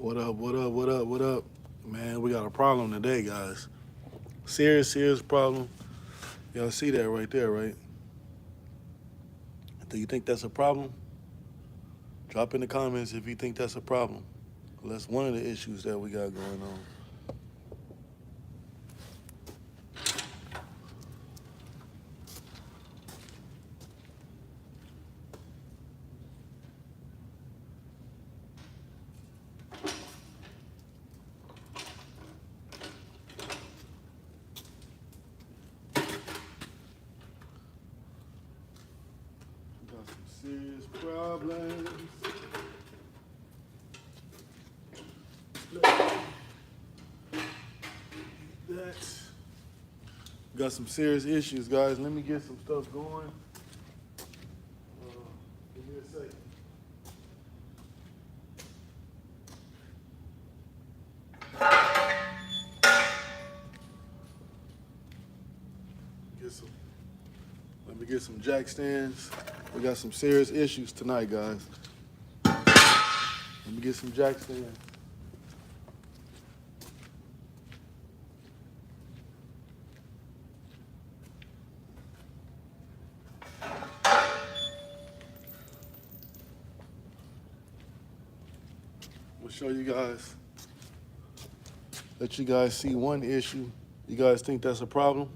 What up, what up, what up, what up? Man, we got a problem today, guys. Serious problem. Y'all see that right there, right? Do you think that's a problem? Drop in the comments if you think that's a problem. That's one of the issues that we got going on. We got some serious problems. That. Got some serious issues, guys. Let me get some stuff going. Give me a second. Get some. Let me get some jack stands. We got some serious issues tonight, guys. Let me get some jack stands. We'll show you guys. Let you guys see one issue. You guys think that's a problem?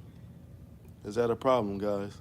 Is that a problem, guys?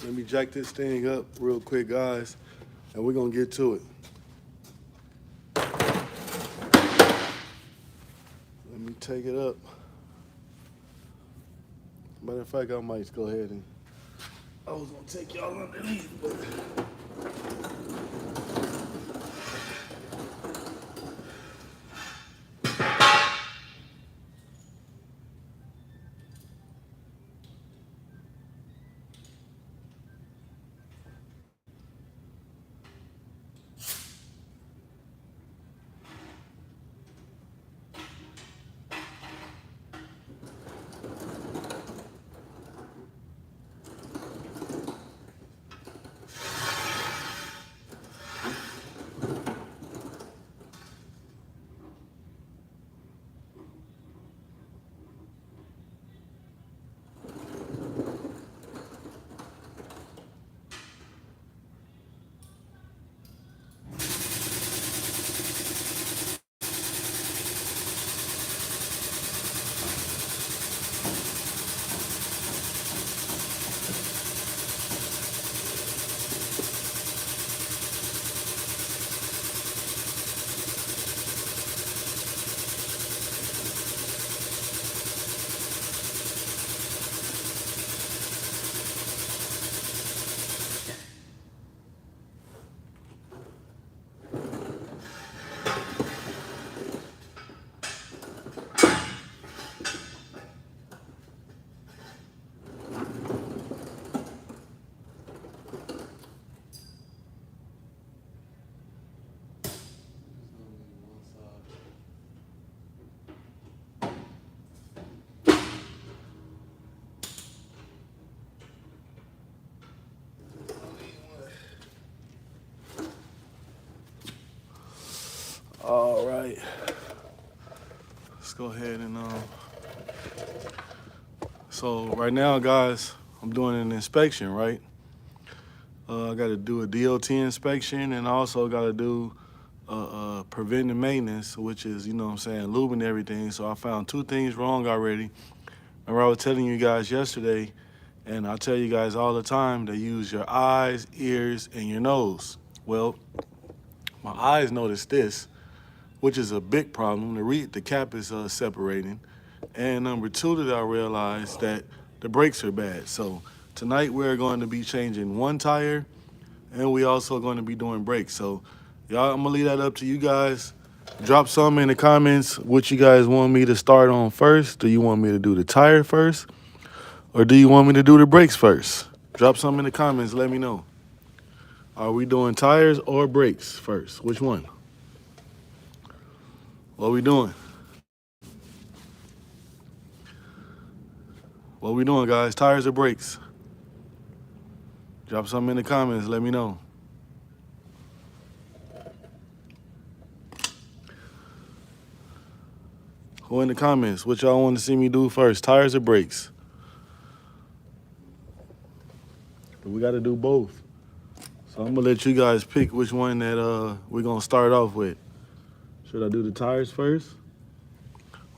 Let me jack this thing up real quick, guys, and we're gonna get to it. Let me take it up. Matter of fact, I might go ahead and, I was gonna take y'all underneath, but All right. Let's go ahead and so right now, guys, I'm doing an inspection, right? I got to do a DOT inspection, and I also got to do preventive maintenance, which is, you know what I'm saying, lubing everything. So I found two things wrong already. Remember I was telling you guys yesterday, and I tell you guys all the time to use your eyes, ears, and your nose. Well, my eyes noticed this, which is a big problem. The cap is separating. And number two that I realized that the brakes are bad. So tonight we're going to be changing one tire, and we also going to be doing brakes. So y'all, I'm gonna leave that up to you guys. Drop some in the comments what you guys want me to start on first. Do you want me to do the tire first? Or do you want me to do the brakes first? Drop some in the comments, let me know. Are we doing tires or brakes first? Which one? What we doing? What we doing, guys? Tires or brakes? Drop something in the comments. Let me know. Who in the comments? What y'all want to see me do first? Tires or brakes? We got to do both. So I'm going to let you guys pick which one that we're going to start off with. Should I do the tires first?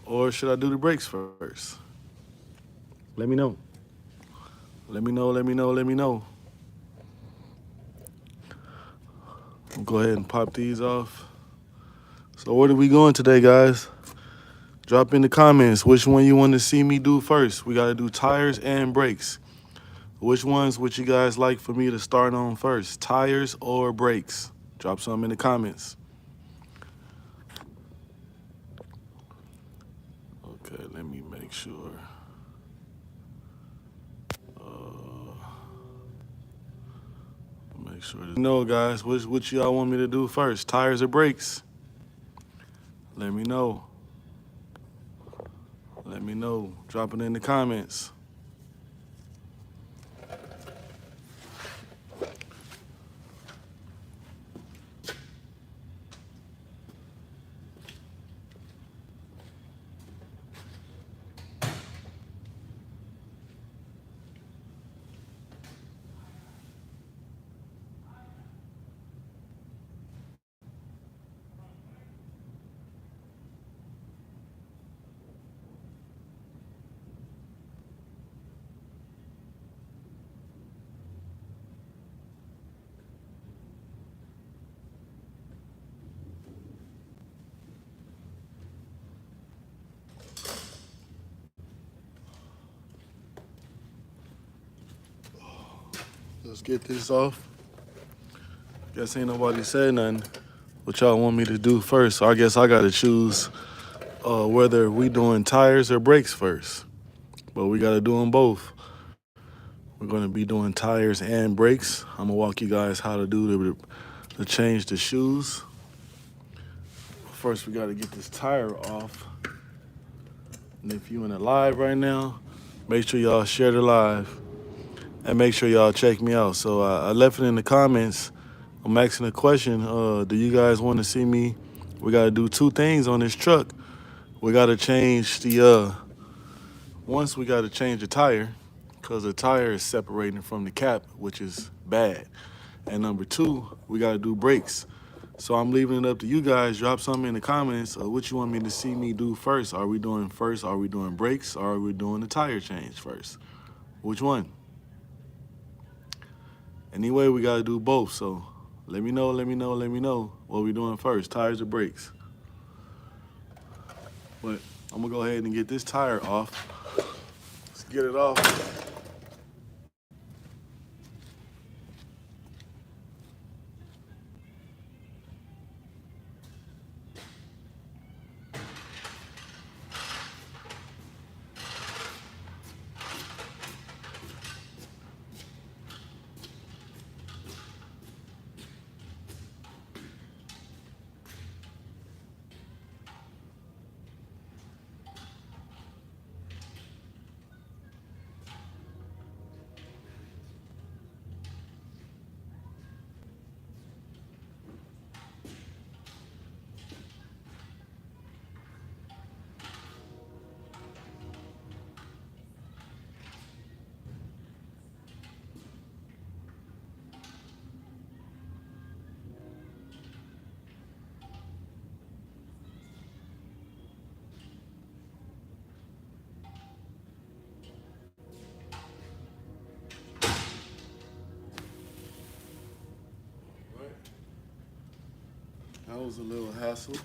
Or should I do the brakes first? Let me know. Let me know, let me know, let me know. I'll go ahead and pop these off. So where are we going today, guys? Drop in the comments which one you want to see me do first. We got to do tires and brakes. Which ones would you guys like for me to start on first? Tires or brakes? Drop some in the comments. Okay, let me make sure. Make sure. No, guys, what y'all want me to do first? Tires or brakes? Let me know. Let me know. Drop it in the comments. Let's get this off. Guess ain't nobody said nothing. What y'all want me to do first? So I guess I gotta choose whether we doing tires or brakes first. But we gotta do them both. We're gonna be doing tires and brakes. I'm gonna walk you guys how to do to change the shoes. First, we gotta get this tire off. And if you in a live right now, make sure y'all share the live. And make sure y'all check me out. So I left it in the comments. I'm asking a question. Do you guys want to see me? We got to do two things on this truck. We got to change once we got to change the tire because the tire is separating from the cap, which is bad. And number two, we got to do brakes. So I'm leaving it up to you guys. Drop something in the comments. What you want me to see me do first? Are we doing first? Are we doing brakes? Or are we doing the tire change first? Which one? Anyway, we got to do both. So let me know what we doing first, tires or brakes. But I'm going to go ahead and get this tire off. Let's get it off. That was a little hassle.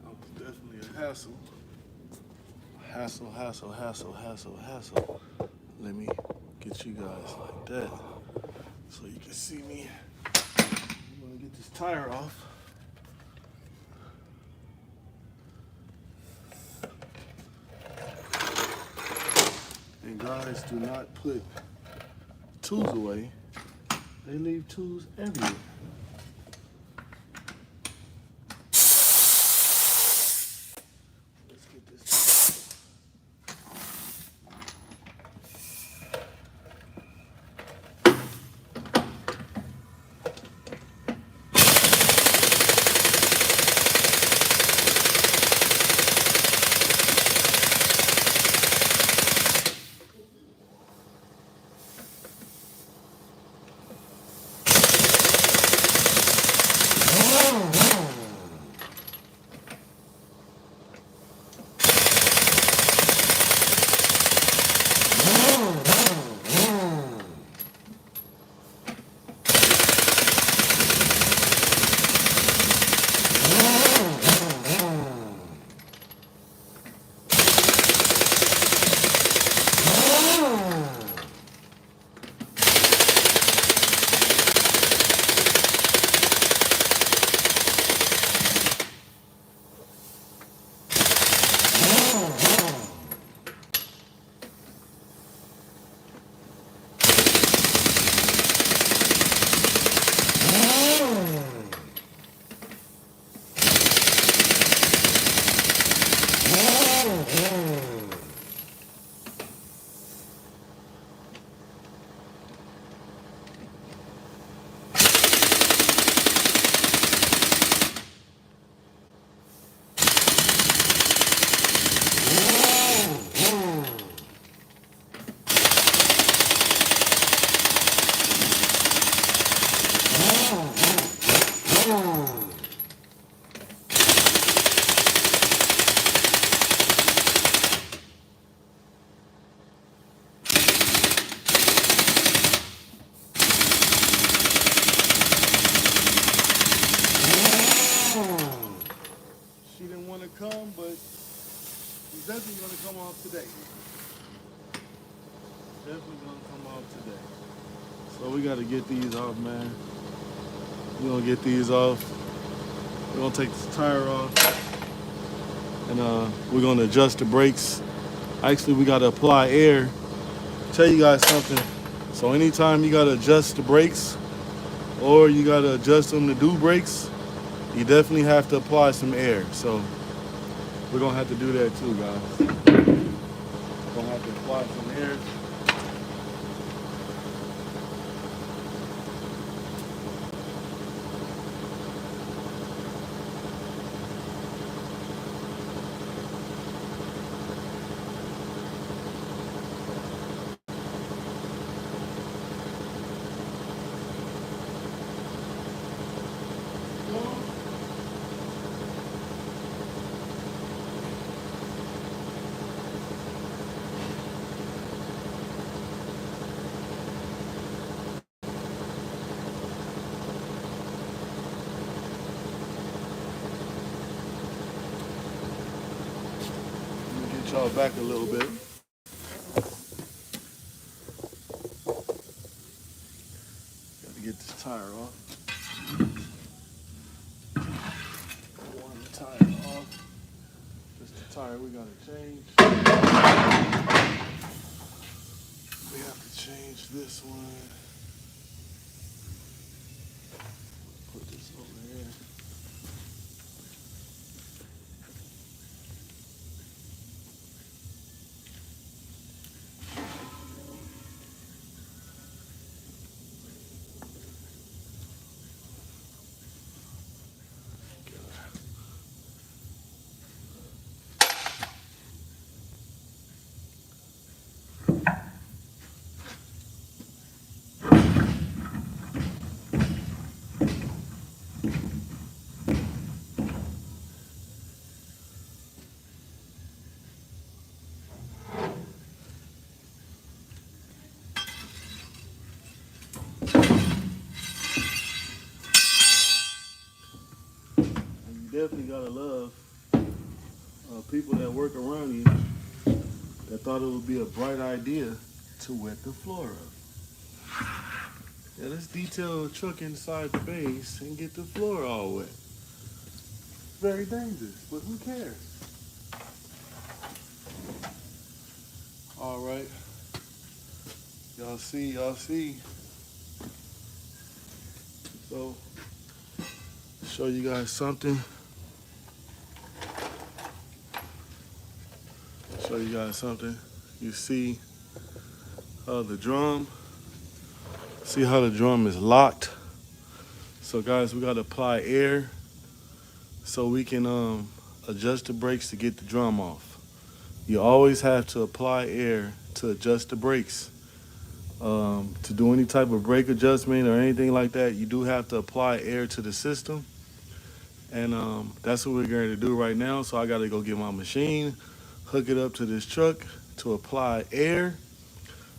That was definitely a hassle. Hassle. Let me get you guys like that so you can see me. I'm gonna get this tire off. And guys, do not put tools away. They leave tools everywhere. Let's get this. She didn't want to come, but she's definitely going to come off today. Definitely going to come off today. So we got to get these off, man. We're going to get these off. We're going to take this tire off. And we're going to adjust the brakes. Actually, we got to apply air. Tell you guys something. So anytime you got to adjust the brakes or you got to adjust them to do brakes, you definitely have to apply some air. So we're going to have to do that too, guys. We're going to have to apply some air. Get y'all back a little bit. Got to get this tire off. One tire off. Just the tire we got to change. We have to change this one. Put this over here. definitely gotta love people that work around you that thought it would be a bright idea to wet the floor up. Yeah, let's detail a truck inside the base and get the floor all wet. Very dangerous, but who cares? All right, y'all see. So, show you guys something. You see the drum. See how the drum is locked. So guys, we gotta apply air so we can adjust the brakes to get the drum off. You always have to apply air to adjust the brakes. To do any type of brake adjustment or anything like that, you do have to apply air to the system. And that's what we're going to do right now. So I got to go get my machine, hook it up to this truck to apply air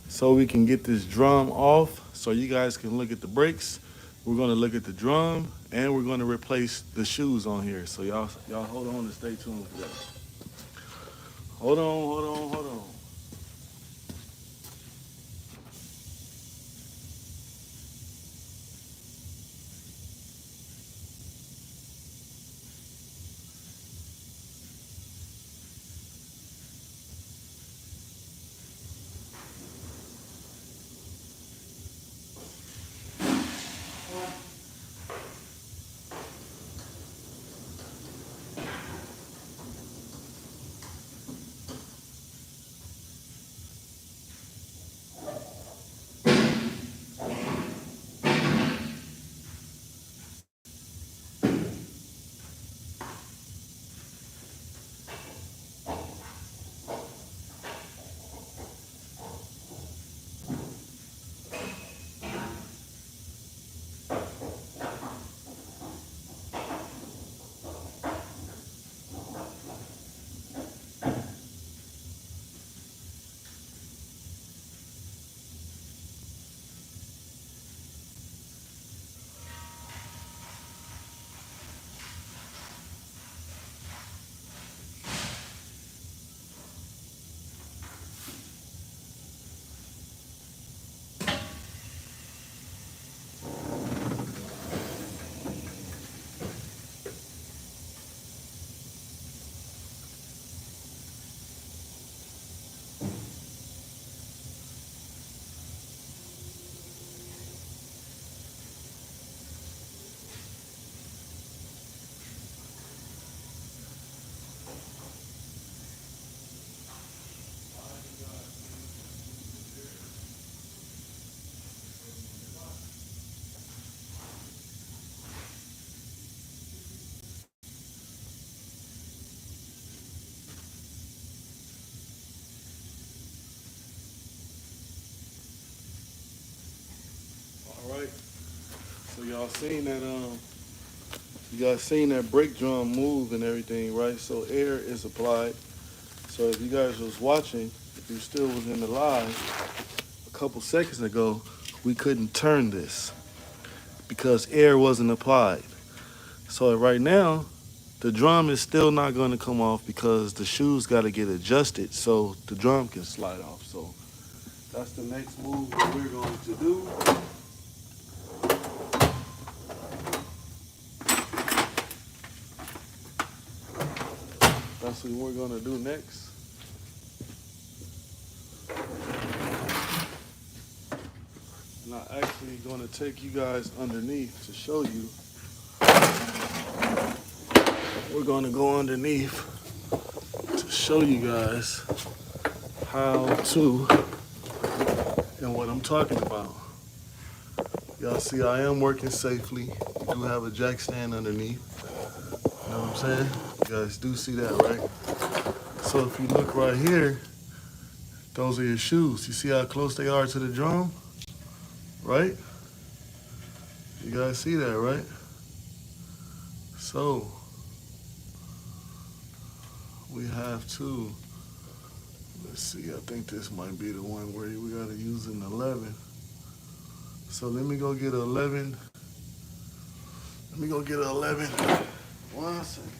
so we can get this drum off so you guys can look at the brakes. We're going to look at the drum and we're going to replace the shoes on here. So y'all hold on and stay tuned for that. Hold on. All right. So y'all seen that brake drum move and everything, right? So air is applied. So if you guys was watching, if you still was in the live a couple seconds ago, we couldn't turn this because air wasn't applied. So right now, the drum is still not going to come off because the shoes got to get adjusted so the drum can slide off. So that's the next move that we're going to do. That's what we're going to do next. And I'm actually going to take you guys underneath to show you. We're going to go underneath to show you guys how to and what I'm talking about. Y'all see I am working safely. We do have a jack stand underneath. You know what I'm saying? You guys do see that, right? So if you look right here, those are your shoes. You see how close they are to the drum? Right? You guys see that, right? So we have to, let's see, I think this might be the one where we gotta use an 11. So let me go get an 11. 1 second.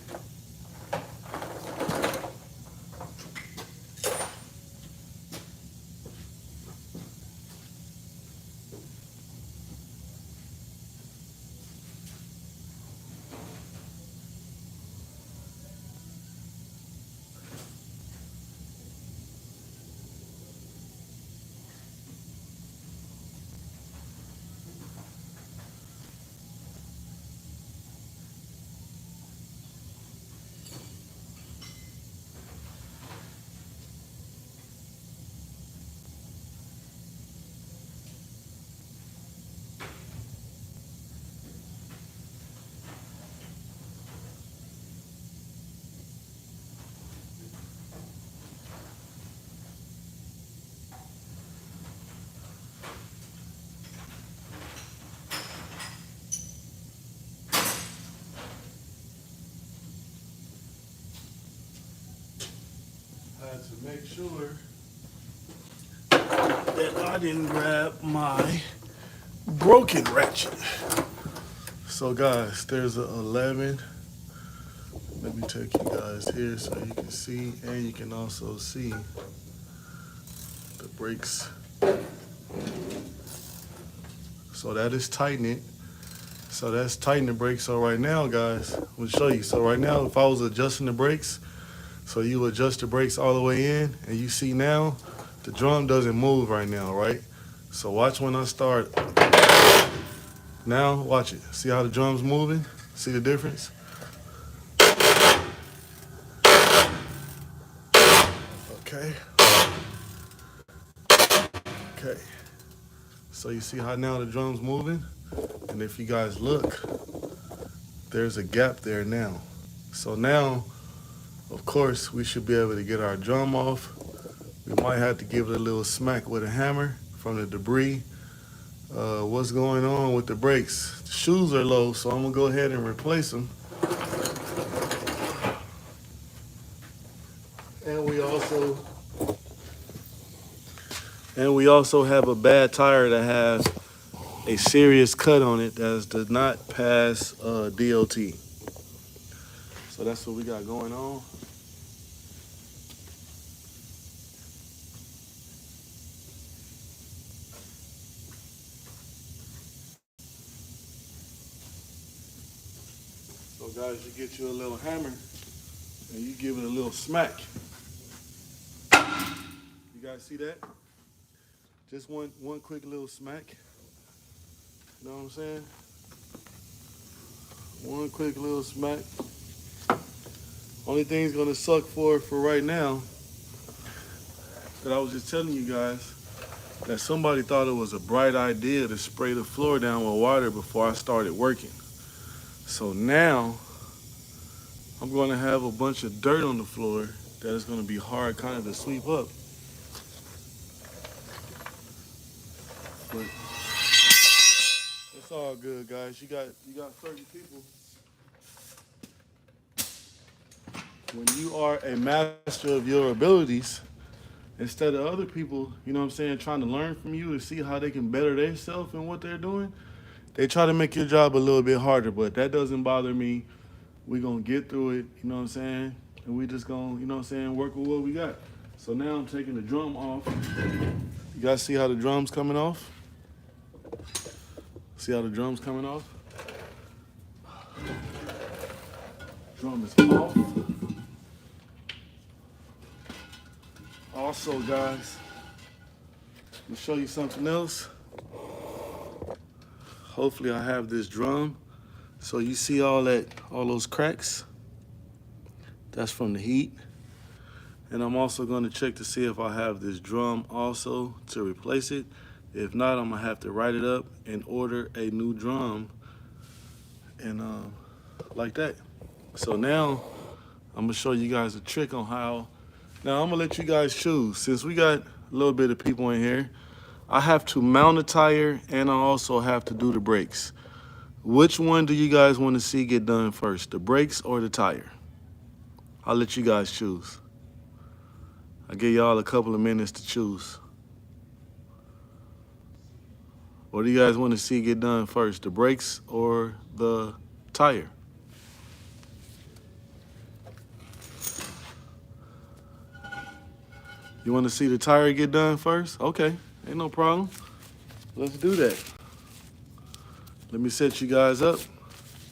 I had to make sure that I didn't grab my broken ratchet. So guys, there's a 11. Let me take you guys here so you can see, and you can also see the brakes. So that is tightening. So that's tightening the brakes. So right now, guys, I'm gonna show you. So right now, if I was adjusting the brakes, so you adjust the brakes all the way in, and you see now, the drum doesn't move right now, right? So watch when I start. Now, watch it. See how the drum's moving? See the difference? Okay. Okay. So you see how now the drum's moving? And if you guys look, there's a gap there now. So now, of course, we should be able to get our drum off. We might have to give it a little smack with a hammer from the debris. What's going on with the brakes? The shoes are low, so I'm gonna go ahead and replace them. And we also have a bad tire that has a serious cut on it that does not pass DOT. So that's what we got going on. So guys, you get you a little hammer and you give it a little smack. You guys see that? Just one quick little smack. You know what I'm saying? One quick little smack. Only thing's gonna suck for right now that I was just telling you guys that somebody thought it was a bright idea to spray the floor down with water before I started working. So now I'm gonna have a bunch of dirt on the floor that is gonna be hard kind of to sweep up. But it's all good, guys. You got certain people. When you are a master of your abilities, instead of other people, you know what I'm saying, trying to learn from you and see how they can better themselves and what they're doing, they try to make your job a little bit harder, but that doesn't bother me. We're going to get through it, you know what I'm saying? And we just going to, you know what I'm saying, work with what we got. So now I'm taking the drum off. You guys see how the drum's coming off? See how the drum's coming off? Drum is off. Also, guys, let me show you something else. Hopefully I have this drum. So you see all those cracks? That's from the heat. And I'm also gonna check to see if I have this drum also to replace it. If not, I'm gonna have to write it up and order a new drum and like that. So now I'm gonna show you guys a trick on how. Now I'm gonna let you guys choose. Since we got a little bit of people in here, I have to mount a tire and I also have to do the brakes. Which one do you guys want to see get done first, the brakes or the tire? I'll let you guys choose. I'll give y'all a couple of minutes to choose. What do you guys want to see get done first, the brakes or the tire? You want to see the tire get done first? Okay, ain't no problem. Let's do that. Let me set you guys up.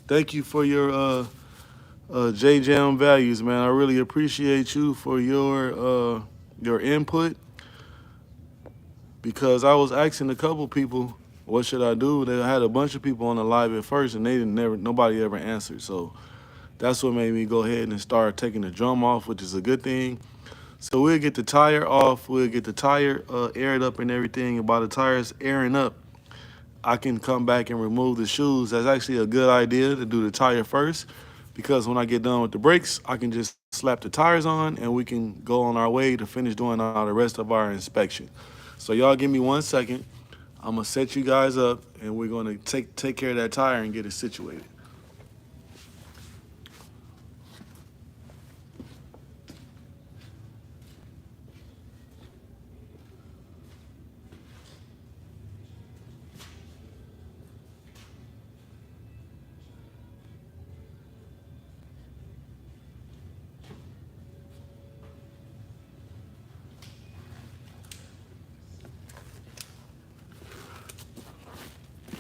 Thank you for your JJM values, man. I really appreciate you for your input, because I was asking a couple people, what should I do? They had a bunch of people on the live at first, and nobody ever answered. So that's what made me go ahead and start taking the drum off, which is a good thing. So we'll get the tire off. We'll get the tire aired up and everything. And by the tires airing up, I can come back and remove the shoes. That's actually a good idea to do the tire first, because when I get done with the brakes, I can just slap the tires on and we can go on our way to finish doing all the rest of our inspection. So y'all give me 1 second. I'm gonna set you guys up and we're gonna take care of that tire and get it situated.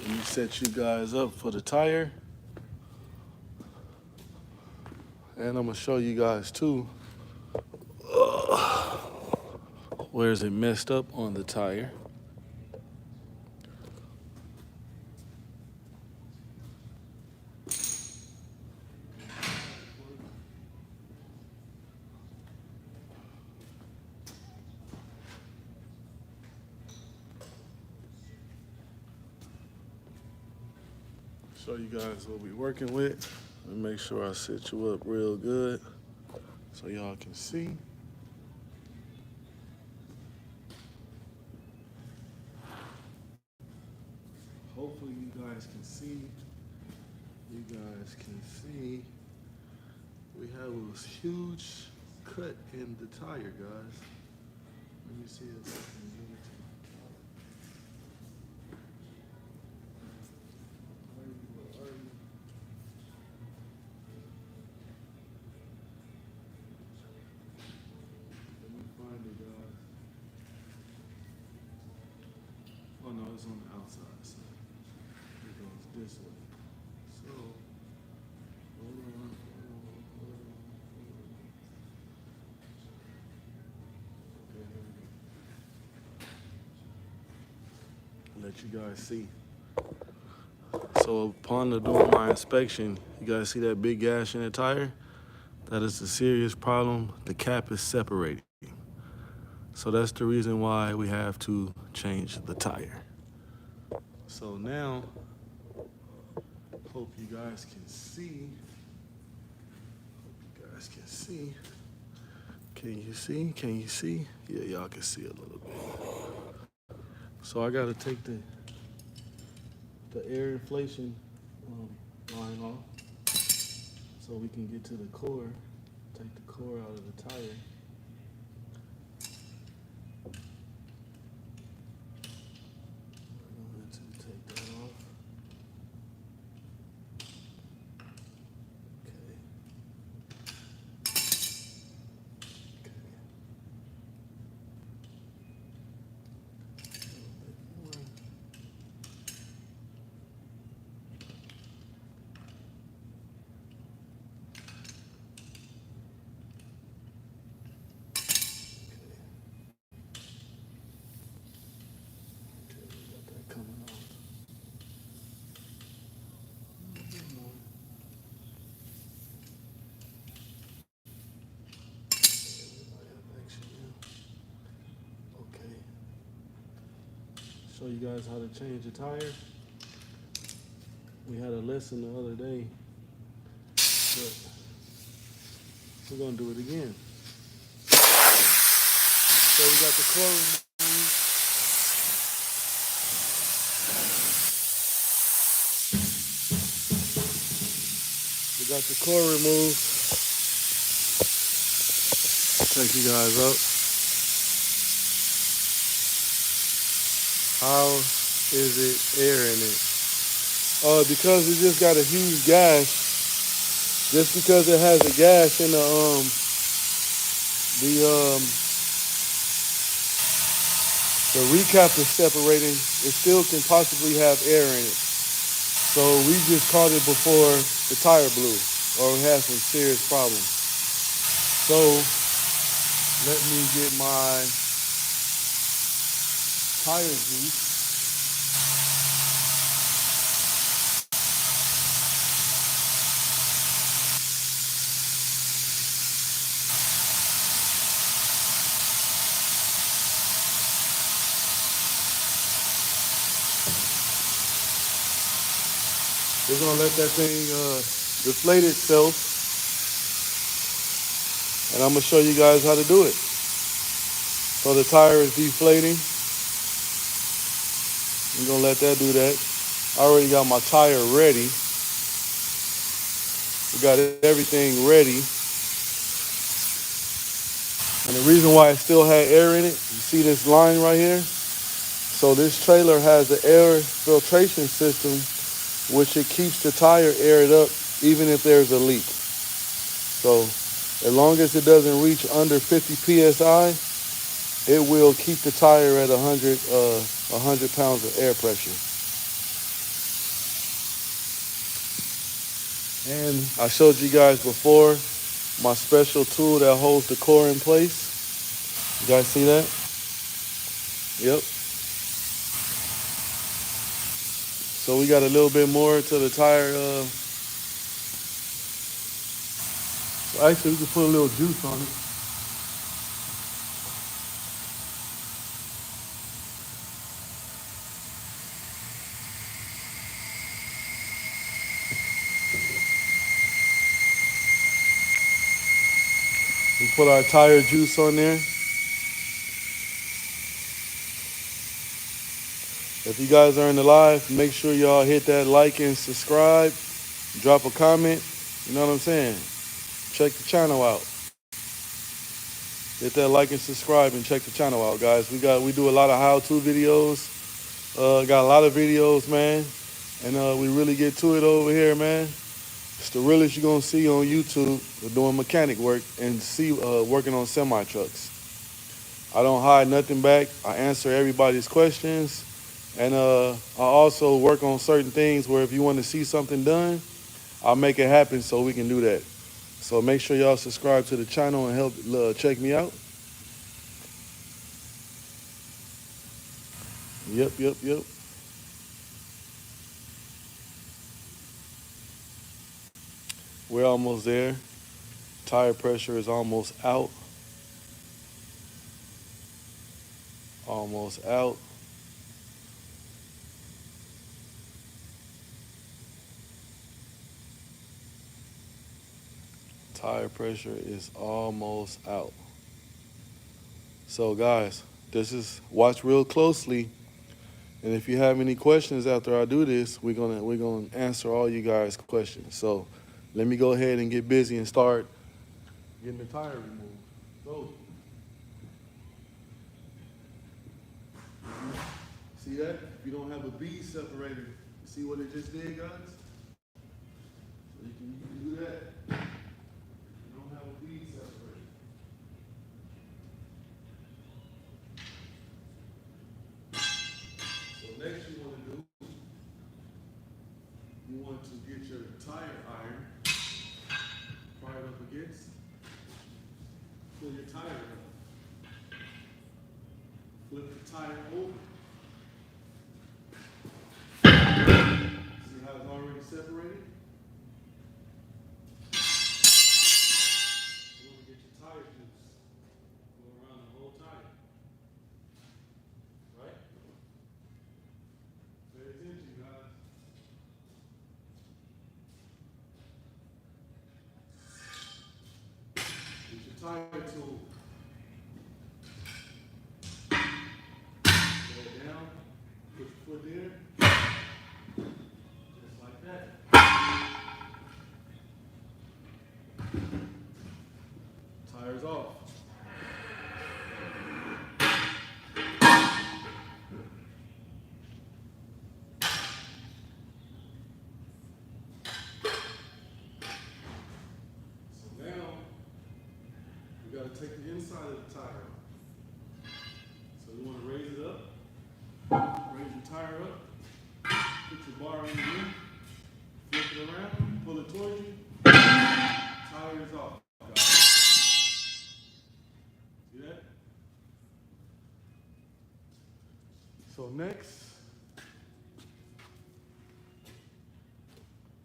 Let me set you guys up for the tire. And I'm gonna show you guys too, where's it messed up on the tire. Show you guys what we're working with. Let me make sure I set you up real good so y'all can see. Hopefully you guys can see. You guys can see. We have a huge cut in the tire, guys. Let me see if I can get it. Oh no, it's on the outside, so it goes this way. So, hold on. Okay, let you guys see. So upon doing my inspection, you guys see that big gash in the tire? That is a serious problem. The cap is separating. So that's the reason why we have to change the tire. So now, hope you guys can see. Hope you guys can see. Can you see? Can you see? Yeah, y'all can see a little bit. So I gotta take the air inflation line off so we can get to the core. Take the core out of the tire. Show you guys how to change a tire. We had a lesson the other day, but we're gonna do it again. So we got the core removed. We got the core removed. Take you guys up. How is it airing it? Because it just got a huge gash. Just because it has a gash in The recap is separating. It still can possibly have air in it. So we just caught it before the tire blew or we had some serious problems. So let me get my tire juice. We're gonna let that thing deflate itself, and I'm gonna show you guys how to do it. So the tire is deflating. I'm gonna let that do that. I already got my tire ready. We got everything ready. And the reason why it still had air in it, you see this line right here? So this trailer has an air filtration system, which it keeps the tire aired up even if there's a leak. So as long as it doesn't reach under 50 PSI, it will keep the tire at 100 pounds of air pressure. And I showed you guys before my special tool that holds the core in place. You guys see that? Yep. So we got a little bit more to the tire. So actually, we can put a little juice on it. We put our tire juice on there. If you guys are in the live, make sure y'all hit that like and subscribe. Drop a comment. You know what I'm saying? Check the channel out. Hit that like and subscribe and check the channel out, guys. We do a lot of how-to videos. Got a lot of videos, man. And we really get to it over here, man. It's the realest you're gonna see on YouTube doing mechanic work and working on semi-trucks. I don't hide nothing back. I answer everybody's questions. And I also work on certain things where if you want to see something done, I'll make it happen so we can do that. So make sure y'all subscribe to the channel and help check me out. Yep. We're almost there. Tire pressure is almost out. Almost out. Tire pressure is almost out. So guys, watch real closely. And if you have any questions after I do this, we're gonna answer all you guys' questions. So let me go ahead and get busy and start getting the tire removed. So see that? If you don't have a bead separator, you see what it just did, guys? So you can do that. You don't have a bead separator. So next you want to do, you want to get your tire iron, fire it up against, pull your tire up, flip the tire over. See how it's already separated? You want to get your tire juice, go around the whole tire, right? Pay attention, guys. Get your tire tool. Go down, put your foot there, just like that. Tire's off. So now, we got to take the inside of the tire off. So you want to raise it up, raise your tire up, put your bar in the middle, flip it around, pull it towards you, tire is off. See that? So next,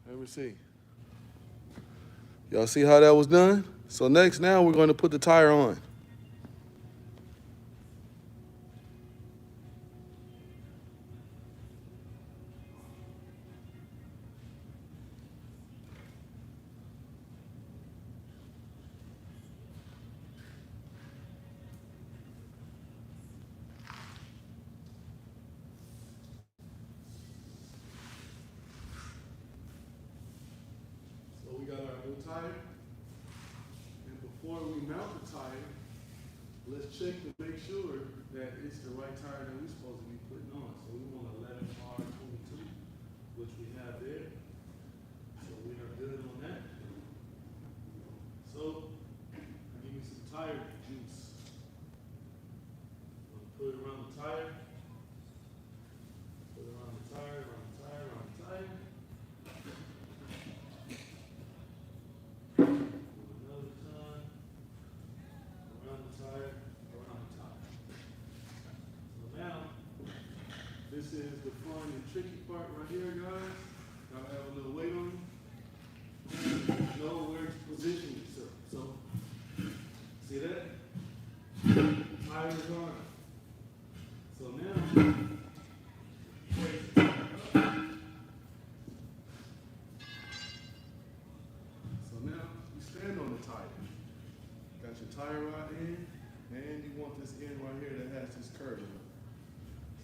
let me see. Y'all see how that was done? So next, now we're going to put the tire on. So we got our new tire. And before we mount the tire, let's check to make sure that it's the right tire that we're supposed to be putting on. So we want 11R22, which we have there. So we are good on that. So give me some tire juice. Put it around the tire. Put it around the tire, around the tire, around the tire. Another time. Around the tire, around the tire. So now, this is the fun and tricky part right here, guys. Gotta have a little weight on you. Know where to position yourself. So, see that? Tire is on. So now, raise the tire up. So now, you stand on the tire. Got your tire rod in, and you want this end right here that has this curve in it.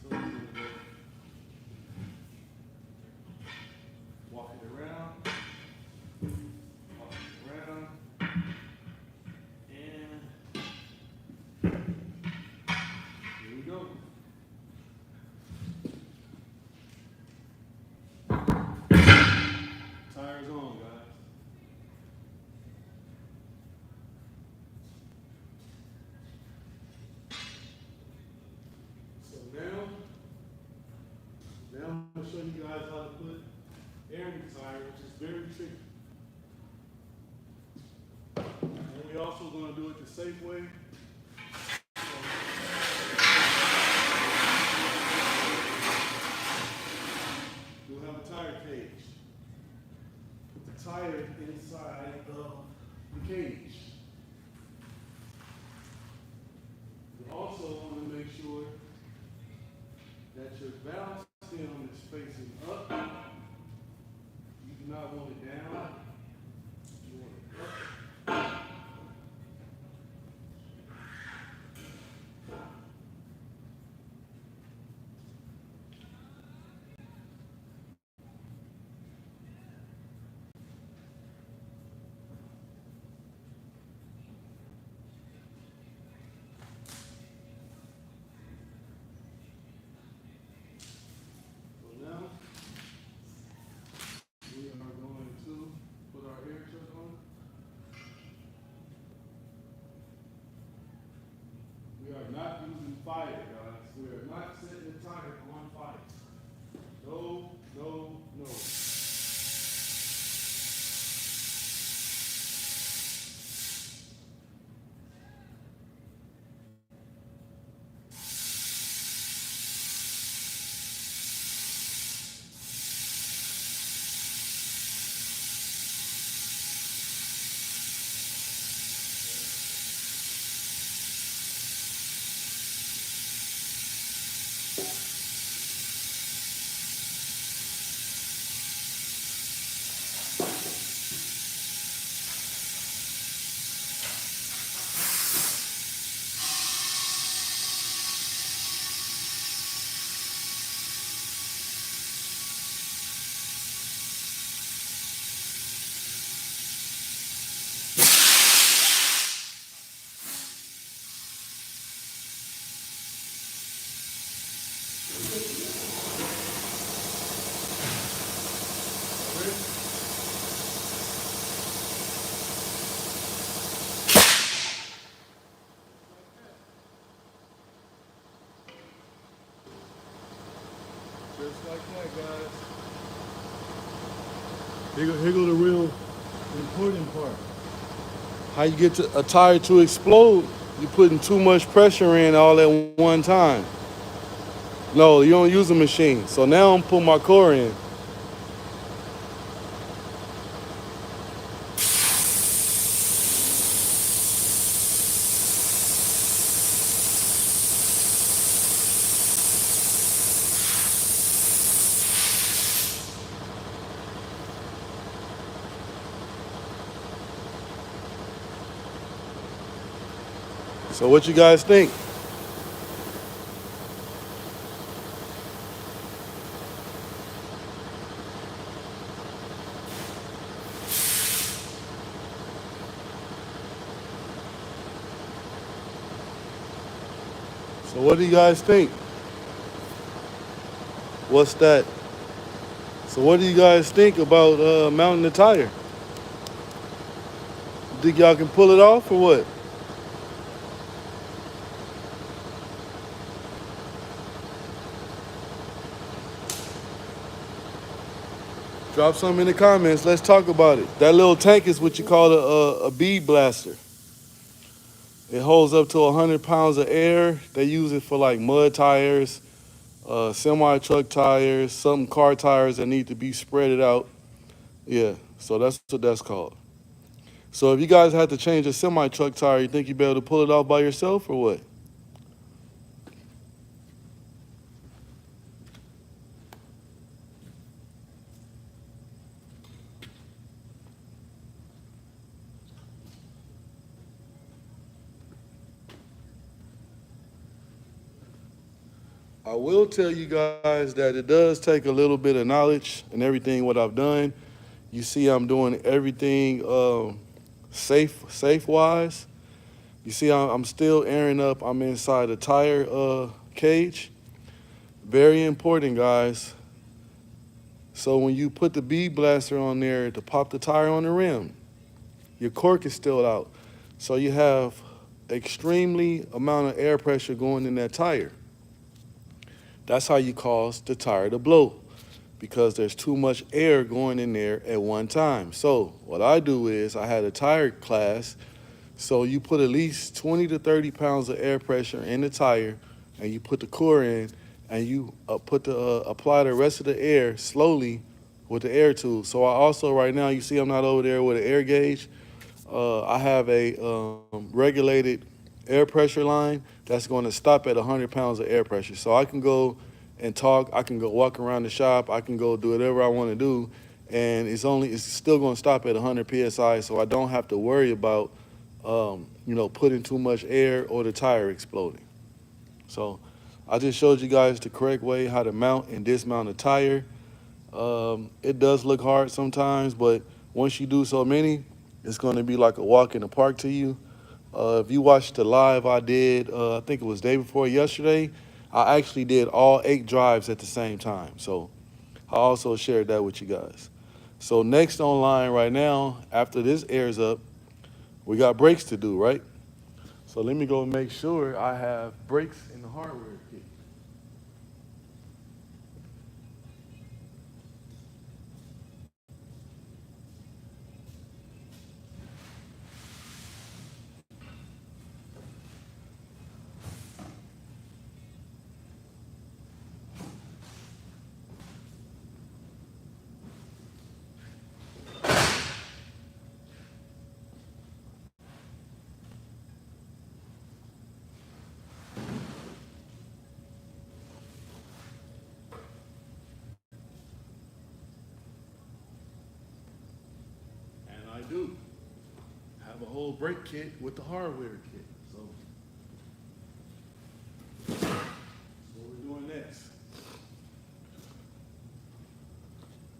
So you're gonna go walk it around, and here we go. Tire's on, guys. So now I'm going to show you guys how to put air in the tire, which is very tricky. And we also going to do it the safe way. We'll have a tire cage. Put the tire inside of the cage. You also want to make sure that your valve stem is facing up. You do not want it down. You want it up. So now, we are going to put our air truck on. We are not using fire, guys. We are not setting the tire on fire. No, no, no. like that, guys. Here go the real important part. How you get a tire to explode? You putting too much pressure in all at one time. No, you don't use a machine. So now I'm putting my core in. So what you guys think? So what do you guys think? What's that? So what do you guys think about mounting the tire? Think y'all can pull it off or what? Drop some in the comments. Let's talk about it. That little tank is what you call a bead blaster. It holds up to 100 pounds of air. They use it for like mud tires, semi truck tires, some car tires that need to be spreaded out. Yeah, so that's what that's called. So if you guys had to change a semi truck tire, you think you'd be able to pull it off by yourself or what? I will tell you guys that it does take a little bit of knowledge and everything what I've done. You see I'm doing everything safe wise. You see I'm still airing up. I'm inside a tire cage. Very important, guys. So when you put the bead blaster on there to pop the tire on the rim, your cork is still out. So you have extremely amount of air pressure going in that tire. That's how you cause the tire to blow because there's too much air going in there at one time. So what I do is I had a tire class. So you put at least 20 to 30 pounds of air pressure in the tire and you put the core in and you apply the rest of the air slowly with the air tool. So I also right now, you see I'm not over there with an air gauge. I have a regulated air pressure line that's going to stop at 100 pounds of air pressure. So I can go and talk, I can go walk around the shop, I can go do whatever I want to do, and it's still going to stop at 100 psi. So I don't have to worry about putting too much air or the tire exploding. So I just showed you guys the correct way how to mount and dismount a tire. It does look hard sometimes, but once you do so many, it's going to be like a walk in the park to you. If you watched the live I did, I think it was day before yesterday, I actually did all 8 drives at the same time. So I also shared that with you guys. So next online right now, after this airs up, we got brakes to do, right? So let me go make sure I have brakes in the hardware kit. And I do have a whole brake kit with the hardware kit. So what we're doing next.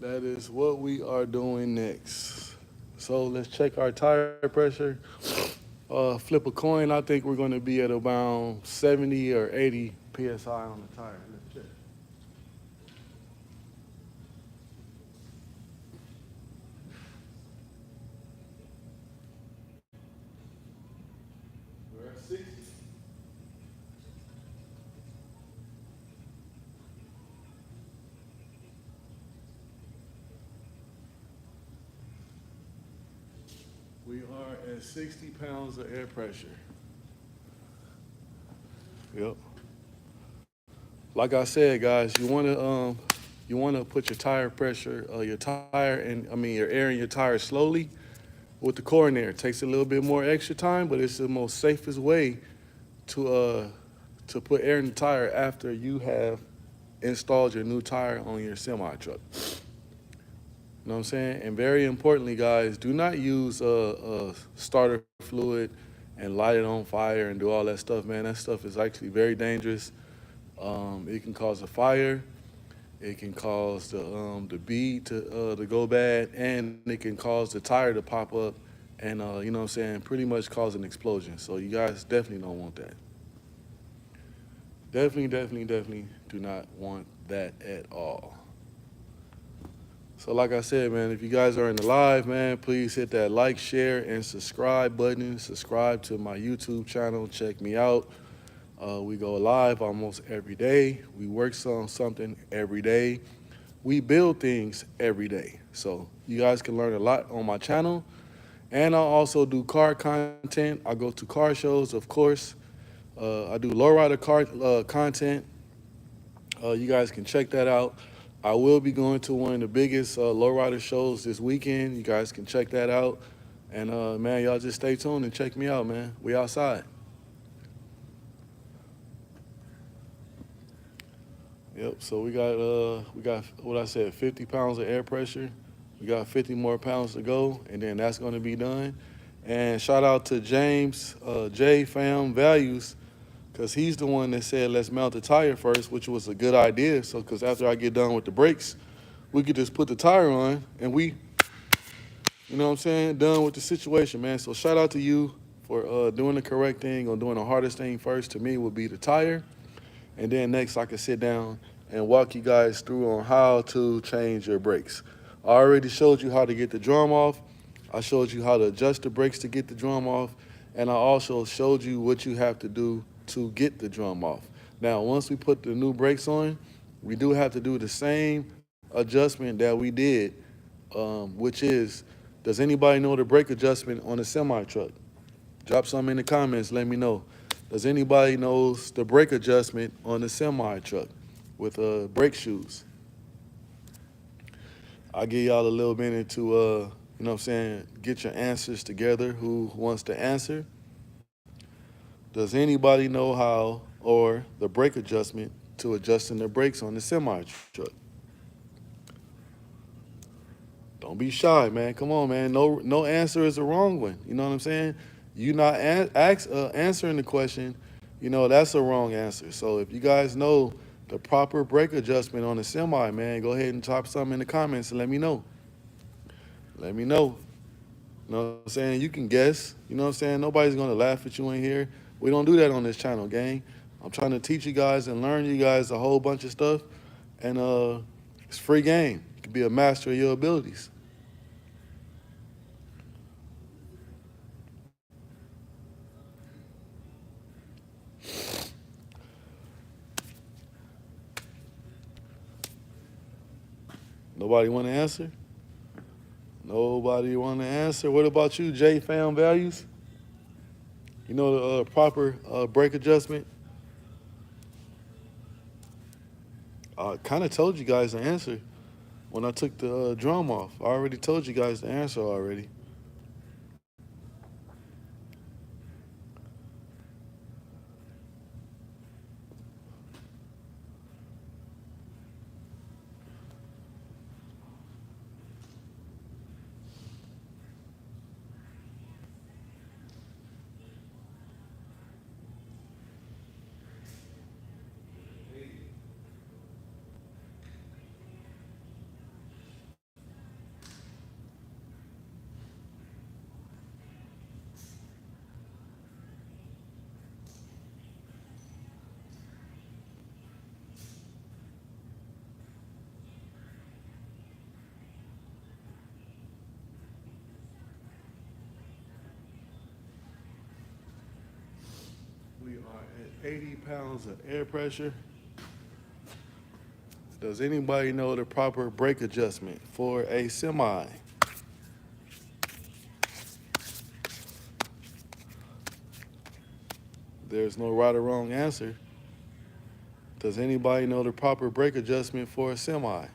That is what we are doing next. So let's check our tire pressure. Flip a coin. I think we're going to be at about 70 or 80 psi on the tire. Let's check. We're at 60. at 60 pounds of air pressure. Yep. Like I said, guys, you wanna put your tire pressure, your tire and your air in your tire slowly with the core in there. It takes a little bit more extra time, but it's the most safest way to put air in the tire after you have installed your new tire on your semi truck. You know what I'm saying? And very importantly, guys, do not use starter fluid and light it on fire and do all that stuff, man. That stuff is actually very dangerous. It can cause a fire. It can cause the bead to go bad, and it can cause the tire to pop up, and you know what I'm saying, pretty much cause an explosion. So you guys definitely don't want that. Definitely do not want that at all. So like I said, man, if you guys are in the live, man, please hit that like, share, and subscribe button. Subscribe to my YouTube channel. Check me out. We go live almost every day. We work on something every day. We build things every day. So you guys can learn a lot on my channel. And I also do car content. I go to car shows, of course. I do lowrider car content. You guys can check that out. I will be going to one of the biggest lowrider shows this weekend. You guys can check that out. And man, y'all just stay tuned and check me out, man. We outside. Yep, so we got what I said, 50 pounds of air pressure. We got 50 more pounds to go, and then that's gonna be done. And shout out to James, J Fam Values, because he's the one that said, let's mount the tire first, which was a good idea. So, because after I get done with the brakes, we could just put the tire on and we, you know what I'm saying, done with the situation, man. So shout out to you for doing the correct thing or doing the hardest thing first. To me would be the tire. And then next I can sit down and walk you guys through on how to change your brakes. I already showed you how to get the drum off. I showed you how to adjust the brakes to get the drum off. And I also showed you what you have to do to get the drum off. Now, once we put the new brakes on, we do have to do the same adjustment that we did, which is, does anybody know the brake adjustment on a semi-truck? Drop some in the comments, let me know. Does anybody knows the brake adjustment on a semi-truck with brake shoes? I'll give y'all a little minute to, you know what I'm saying, get your answers together. Who wants to answer? Does anybody know how, or the brake adjustment to adjusting the brakes on the semi-truck? Don't be shy, man. Come on, man. No answer is the wrong one. You know what I'm saying? You not answering the question, you know, that's a wrong answer. So if you guys know the proper brake adjustment on the semi, man, go ahead and drop something in the comments and let me know. Let me know. You know what I'm saying? You can guess. You know what I'm saying? Nobody's going to laugh at you in here. We don't do that on this channel, gang. I'm trying to teach you guys and learn you guys a whole bunch of stuff. And it's free game. You can be a master of your abilities. Nobody want to answer? Nobody want to answer? What about you, J Fam Values? You know the proper brake adjustment? I kind of told you guys the answer when I took the drum off. I already told you guys the answer already. We are at 80 pounds of air pressure. Does anybody know the proper brake adjustment for a semi? there's no right or wrong answer. Does anybody know the proper brake adjustment for a semi?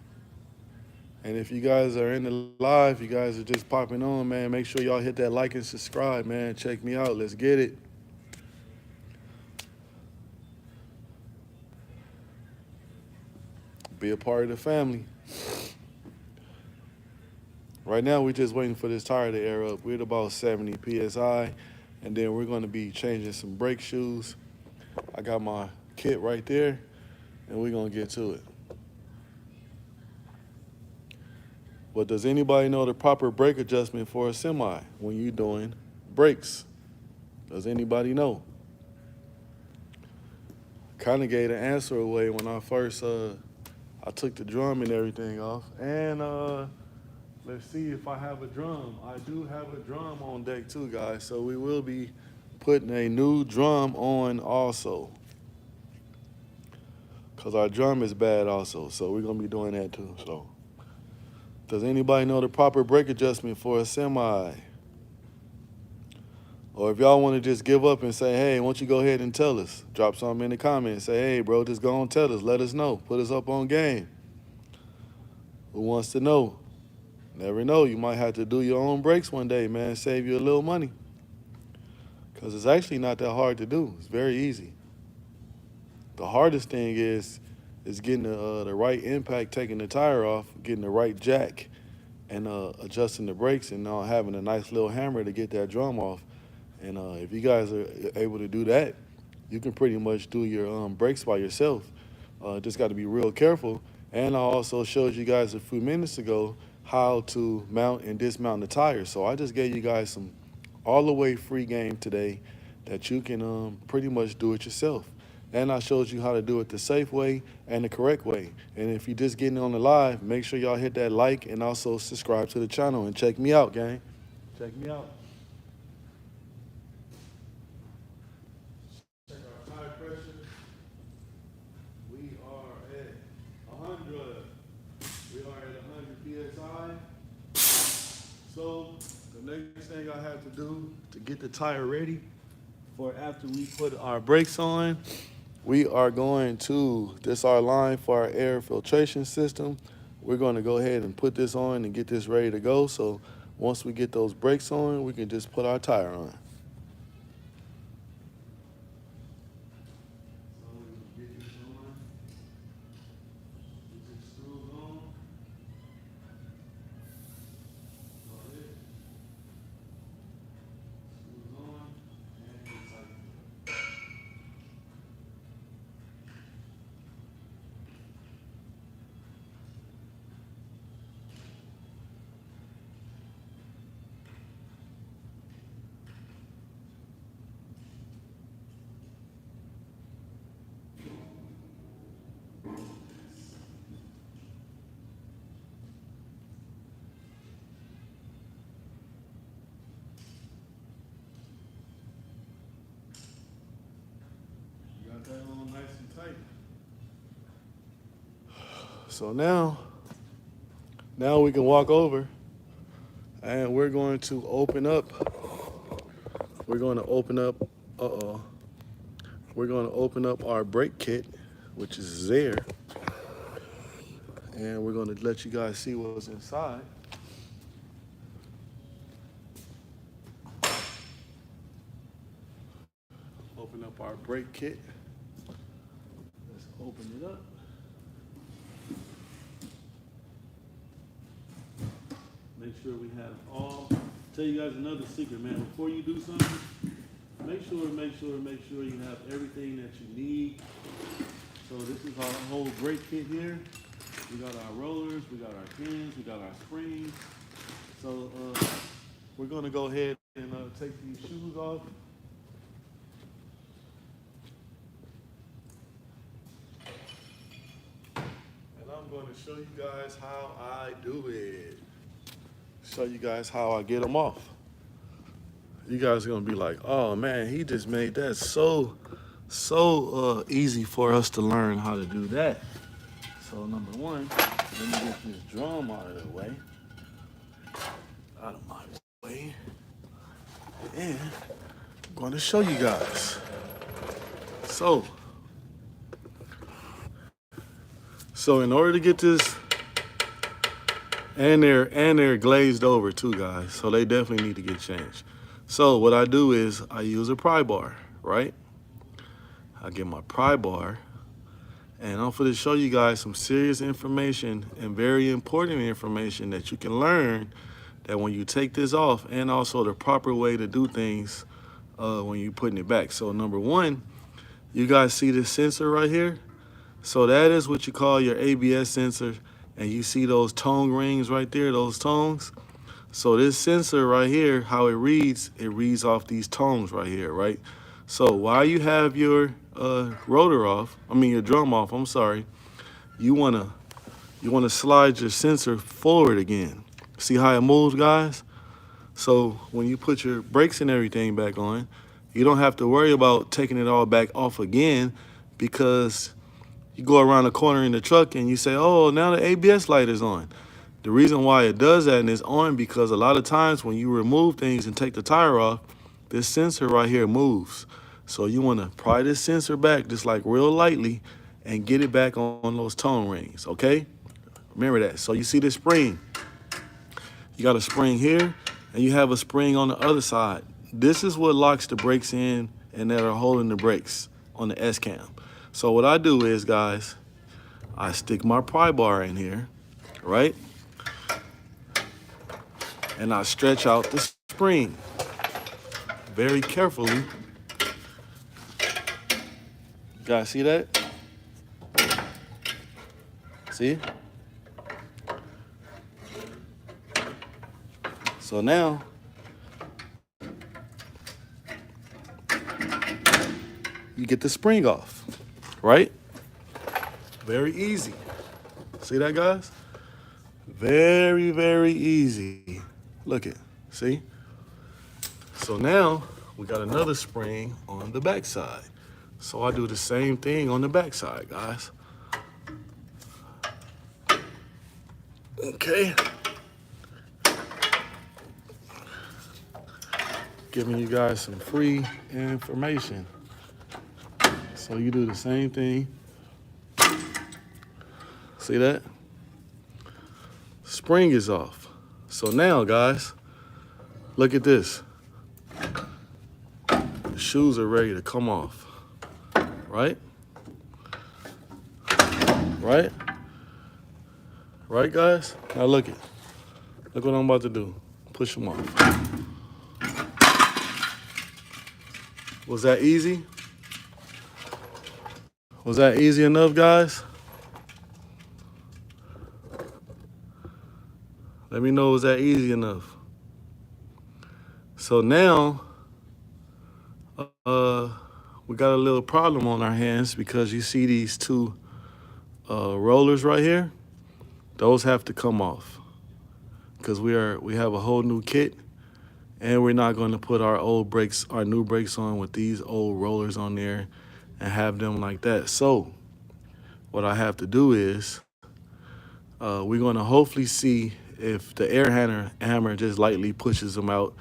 And if you guys are in the live, you guys are just popping on, man, make sure y'all hit that like and subscribe, man. Check me out. Let's get it. Be a part of the family. Right now, we're just waiting for this tire to air up. We're at about 70 PSI, and then we're going to be changing some brake shoes. I got my kit right there, and we're going to get to it. But does anybody know the proper brake adjustment for a semi when you're doing brakes? Does anybody know? Kind of gave the answer away when I first I took the drum and everything off. And let's see if I have a drum. I do have a drum on deck too, guys. So we will be putting a new drum on also, because our drum is bad also. So we're going to be doing that too. So does anybody know the proper brake adjustment for a semi? Or if y'all want to just give up and say, hey, why don't you go ahead and tell us? Drop something in the comments. Say, hey, bro, just go and tell us. Let us know. Put us up on game. Who wants to know? Never know. You might have to do your own brakes one day, man. Save you a little money. Because it's actually not that hard to do. It's very easy. The hardest thing is getting the right impact, taking the tire off, getting the right jack, and adjusting the brakes, and having a nice little hammer to get that drum off. And if you guys are able to do that, you can pretty much do your brakes by yourself. Just got to be real careful. And I also showed you guys a few minutes ago how to mount and dismount the tires. So I just gave you guys some all the way free game today that you can pretty much do it yourself. And I showed you how to do it the safe way and the correct way. And if you're just getting on the live, make sure y'all hit that like and also subscribe to the channel and check me out, gang. Check me out. Check our tire pressure. We are at 100. We are at 100 PSI. So the next thing I have to do to get the tire ready for after we put our brakes on, we are going to, this our line for our air filtration system. We're going to go ahead and put this on and get this ready to go. So once we get those brakes on, we can just put our tire on. That on nice and tight. So now we can walk over and we're going to open up. We're going to open up our brake kit, which is there. And we're going to let you guys see what's inside. Open up our brake kit. Let's open it up. Make sure we have all. Tell you guys another secret, man. Before you do something, make sure you have everything that you need. So this is our whole brake kit here. We got our rollers, we got our pins, we got our springs. So we're gonna go ahead and take these shoes off. And I'm gonna show you guys how I do it. Show you guys how I get them off. You guys are gonna be like, oh man, he just made that so easy for us to learn how to do that. So number one, let me get this drum out of the way. Out of my way. And I'm gonna show you guys. So in order to get this, and they're glazed over too, guys. So they definitely need to get changed. So what I do is I use a pry bar, right? I get my pry bar, and I'm going to show you guys some serious information and very important information that you can learn that when you take this off, and also the proper way to do things when you're putting it back. So number one, you guys see this sensor right here? So that is what you call your ABS sensor, and you see those tone rings right there, those tones? So this sensor right here, how it reads off these tones right here, right? So while you have your your drum off, I'm sorry, you wanna slide your sensor forward again. See how it moves, guys? So when you put your brakes and everything back on, you don't have to worry about taking it all back off again, because you go around the corner in the truck and you say, oh, now the ABS light is on. The reason why it does that and it's on because a lot of times when you remove things and take the tire off, this sensor right here moves. So you want to pry this sensor back just like real lightly and get it back on those tone rings, okay? Remember that. So you see this spring. You got a spring here and you have a spring on the other side. This is what locks the brakes in and that are holding the brakes on the S-cam. So what I do is, guys, I stick my pry bar in here, right? And I stretch out the spring very carefully. You guys see that? See? So now, you get the spring off, right? Very easy. See that, guys? Very, very easy. Look it, see? So now we got another spring on the back side. So I do the same thing on the back side, guys. Okay. Giving you guys some free information. So you do the same thing. See that? Spring is off. So now, guys, look at this. The shoes are ready to come off, right? Right? Right, guys? Now look it. Look what I'm about to do. Push them off. Was that easy? Was that easy enough, guys? Let me know, was that easy enough? So now, we got a little problem on our hands because you see these two rollers right here? Those have to come off because we have a whole new kit, and we're not going to put our new brakes on with these old rollers on there and have them like that. So what I have to do is we're going to hopefully see if the air hammer just lightly pushes them out.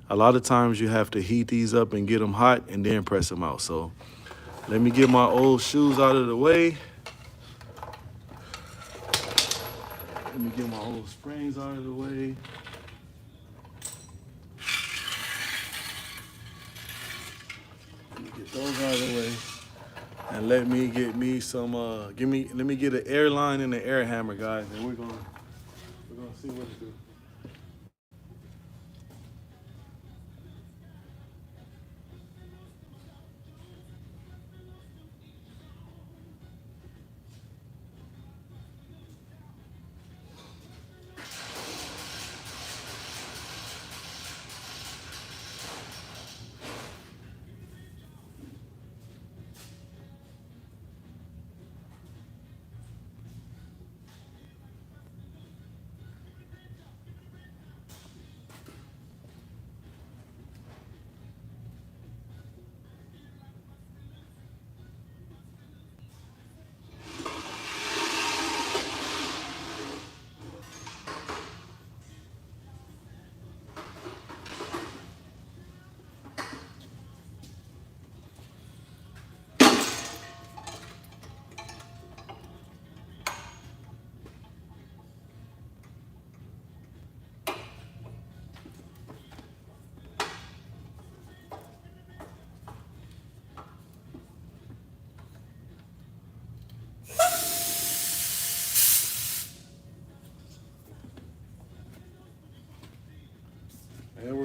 A lot of times you have to heat these up and get them hot and then press them out. So let me get my old shoes out of the way. Let me get my old springs out of the way. Let me get those out of the way. And let me get me some, let me get an air line and an air hammer, guys, and we're gonna see what to do.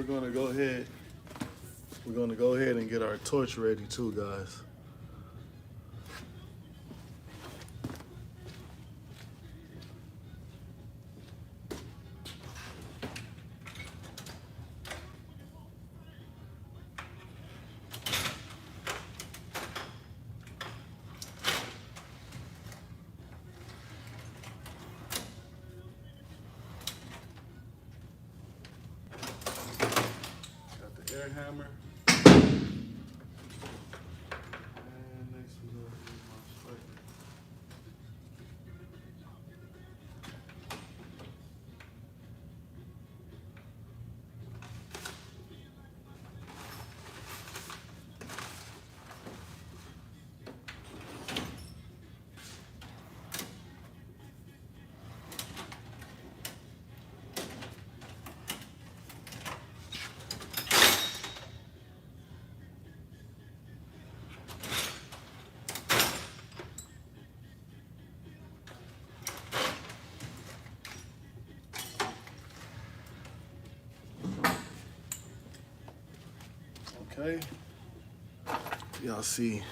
gonna go ahead. We're gonna go ahead and get our torch ready too, guys. Got the air hammer. And next we're gonna use my striker. Okay. Y'all see,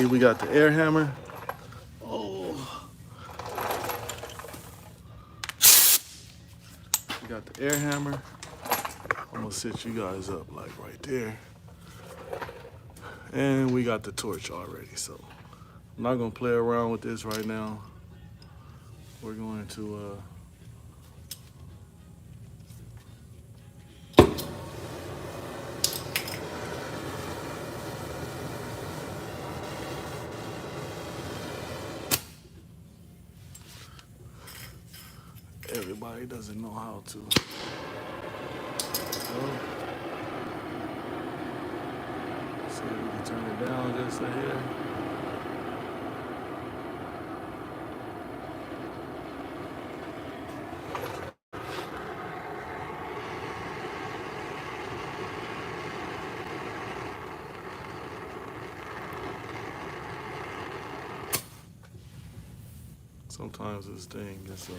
we got the air hammer. Oh. We got the air hammer. I'm gonna set you guys up like right there. And we got the torch already, so I'm not gonna play around with this right now. We're going to everybody doesn't know how to. See if we can turn it down just a hair. Sometimes this thing gets there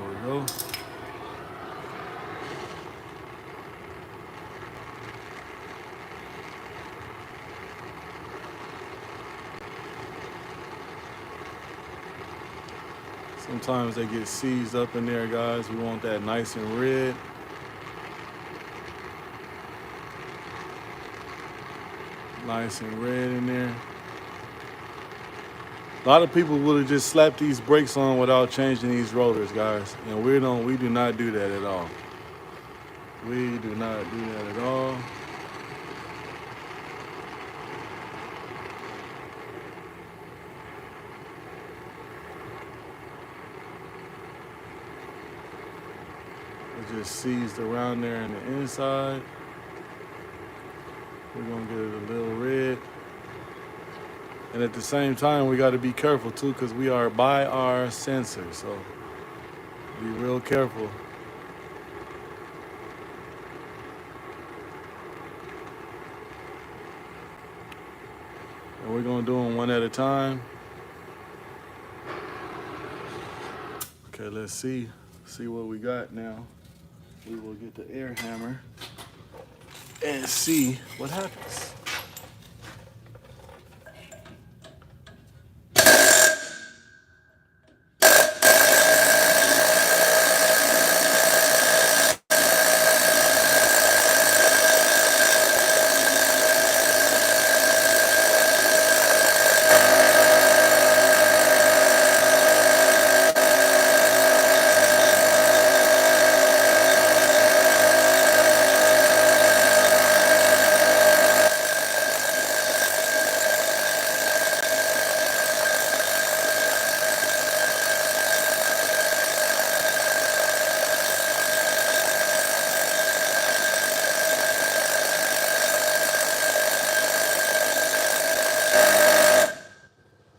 we go. Sometimes they get seized up in there, guys. We want that nice and red. Nice and red in there. A lot of people would have just slapped these brakes on without changing these rotors, guys. And we do not do that at all. We do not do that at all. It just seized around there in the inside. We're gonna get it a little red. And at the same time, we gotta be careful too, because we are by our sensor, so be real careful. And we're gonna do them one at a time. Okay, let's see what we got now. We will get the air hammer and see what happens.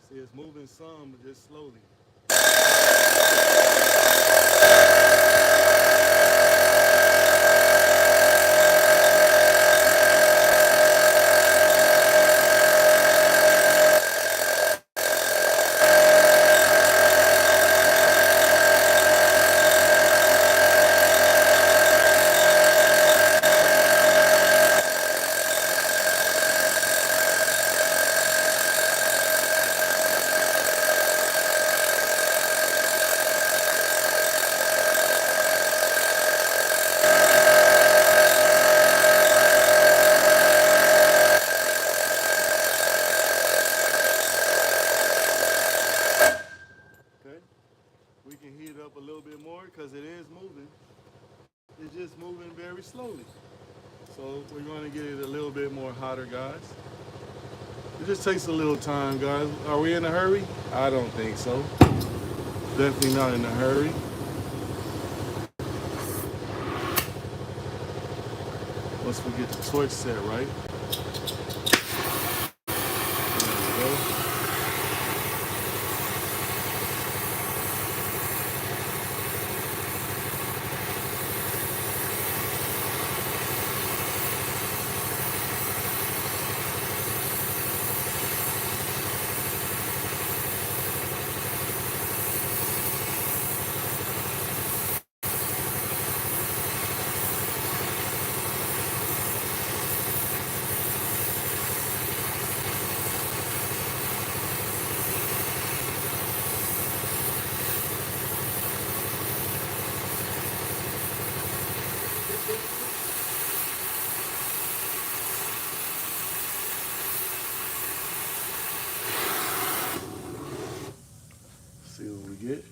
It's moving some, but just slowly. very slowly. So we're going to get it a little bit more hotter, guys. It just takes a little time, guys. Are we in a hurry? I don't think so. Definitely not in a hurry. Once we get the torch set right. There we go. See what we get.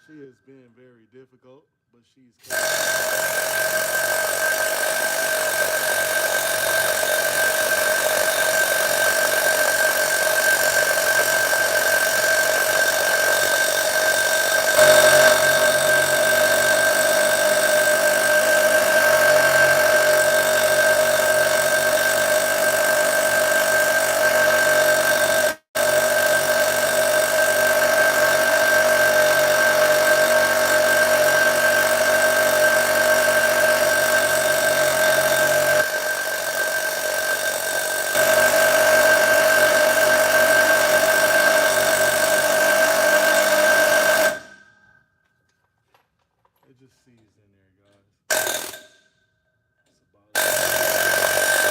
She is being very difficult, but she's. It just seized in there, guys. That's about it. Let's see.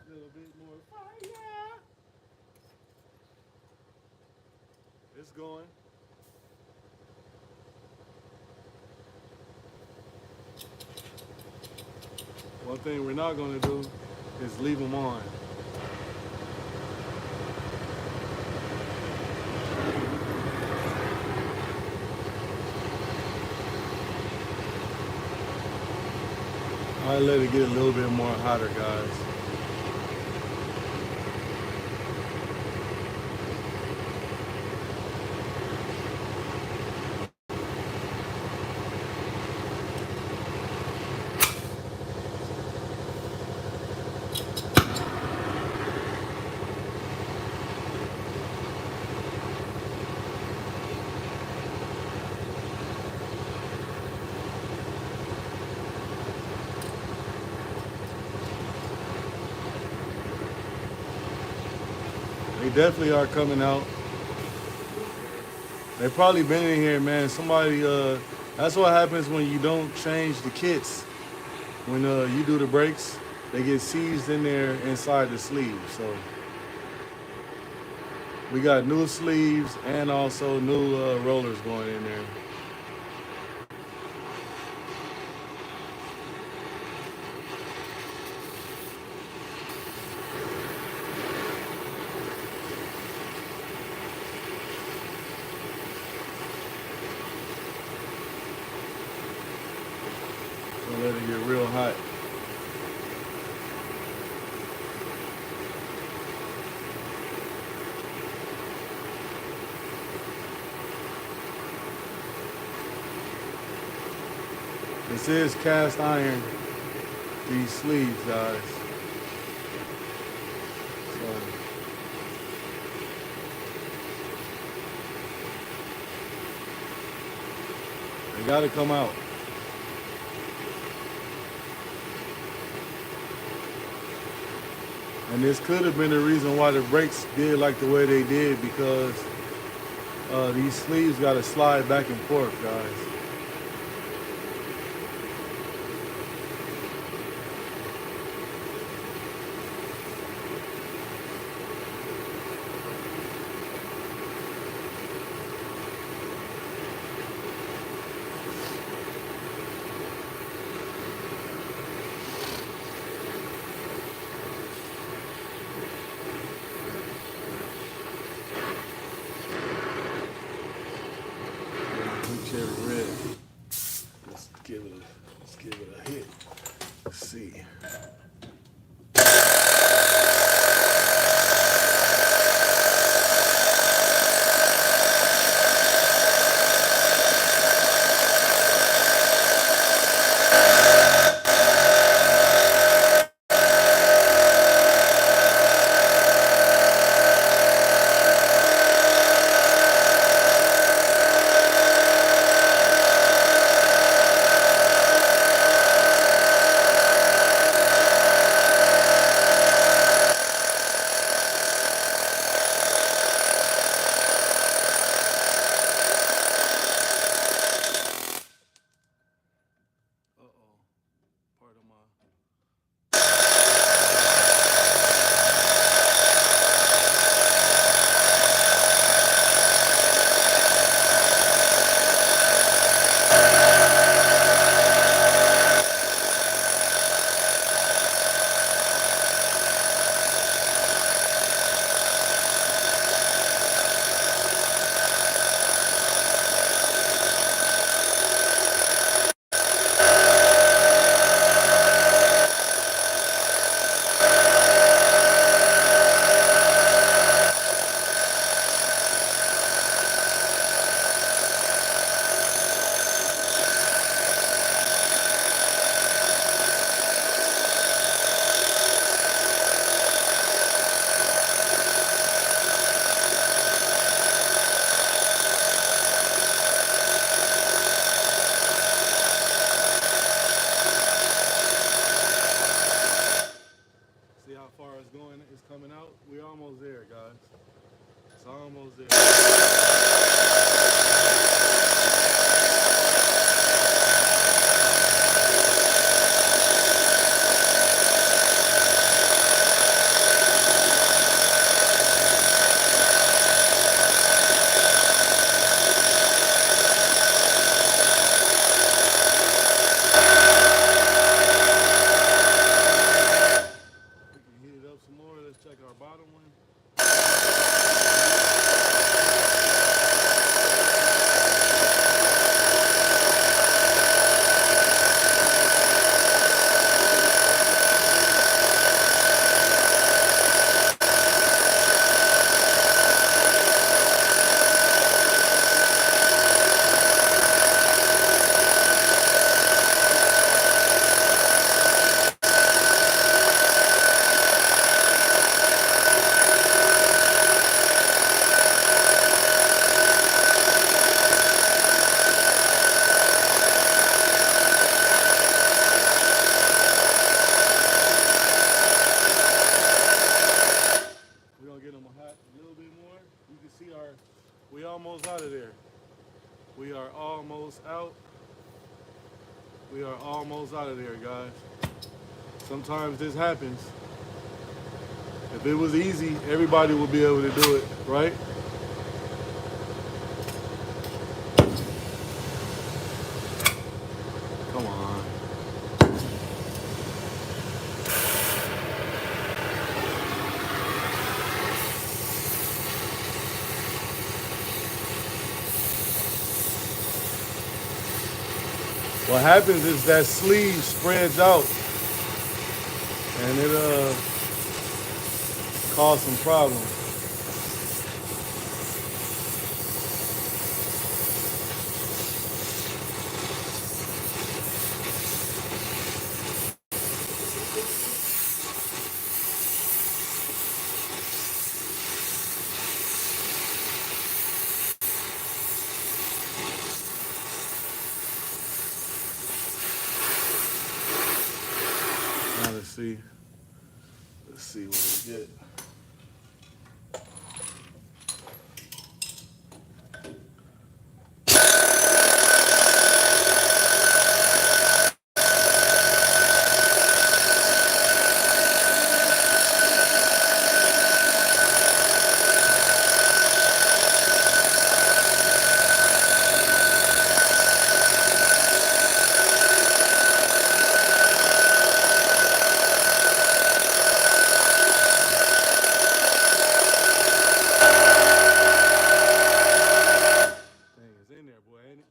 A little bit more fire. It's going. One thing we're not going to do is leave them on. I let it get a little bit more hotter, guys. They definitely are coming out. They probably been in here, man. Somebody, that's what happens when you don't change the kits. When you do the brakes, they get seized in there inside the sleeve. So we got new sleeves and also new rollers going in there. Gonna let it get real hot. This is cast iron, these sleeves, guys. So they gotta come out. And this could have been the reason why the brakes did like the way they did, because these sleeves gotta slide back and forth, guys. Blue cherry red. Let's give it a hit. Let's see. Uh-oh. Part of my see how far it's going. It's coming out. We're almost there, guys. It's almost there. We can heat it up some more. Let's check our bottom one. We're gonna get them hot a little bit more. You can see we almost out of there. We are almost out. We are almost out of there, guys. sometimes this happens. If it was easy, everybody would be able to do it, right? Come on. What happens is that sleeve spreads out and it cause some problems. Now let's see what we get. Dang, it's in there, boy, ain't it?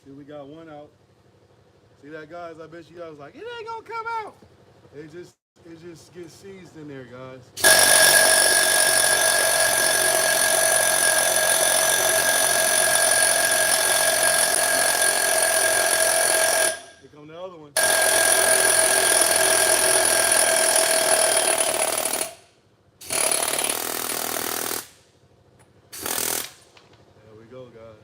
See, we got one out. See that, guys? I bet you guys was like, it ain't gonna come out. It just gets seized in there, guys. Here come the other one. There we go, guys.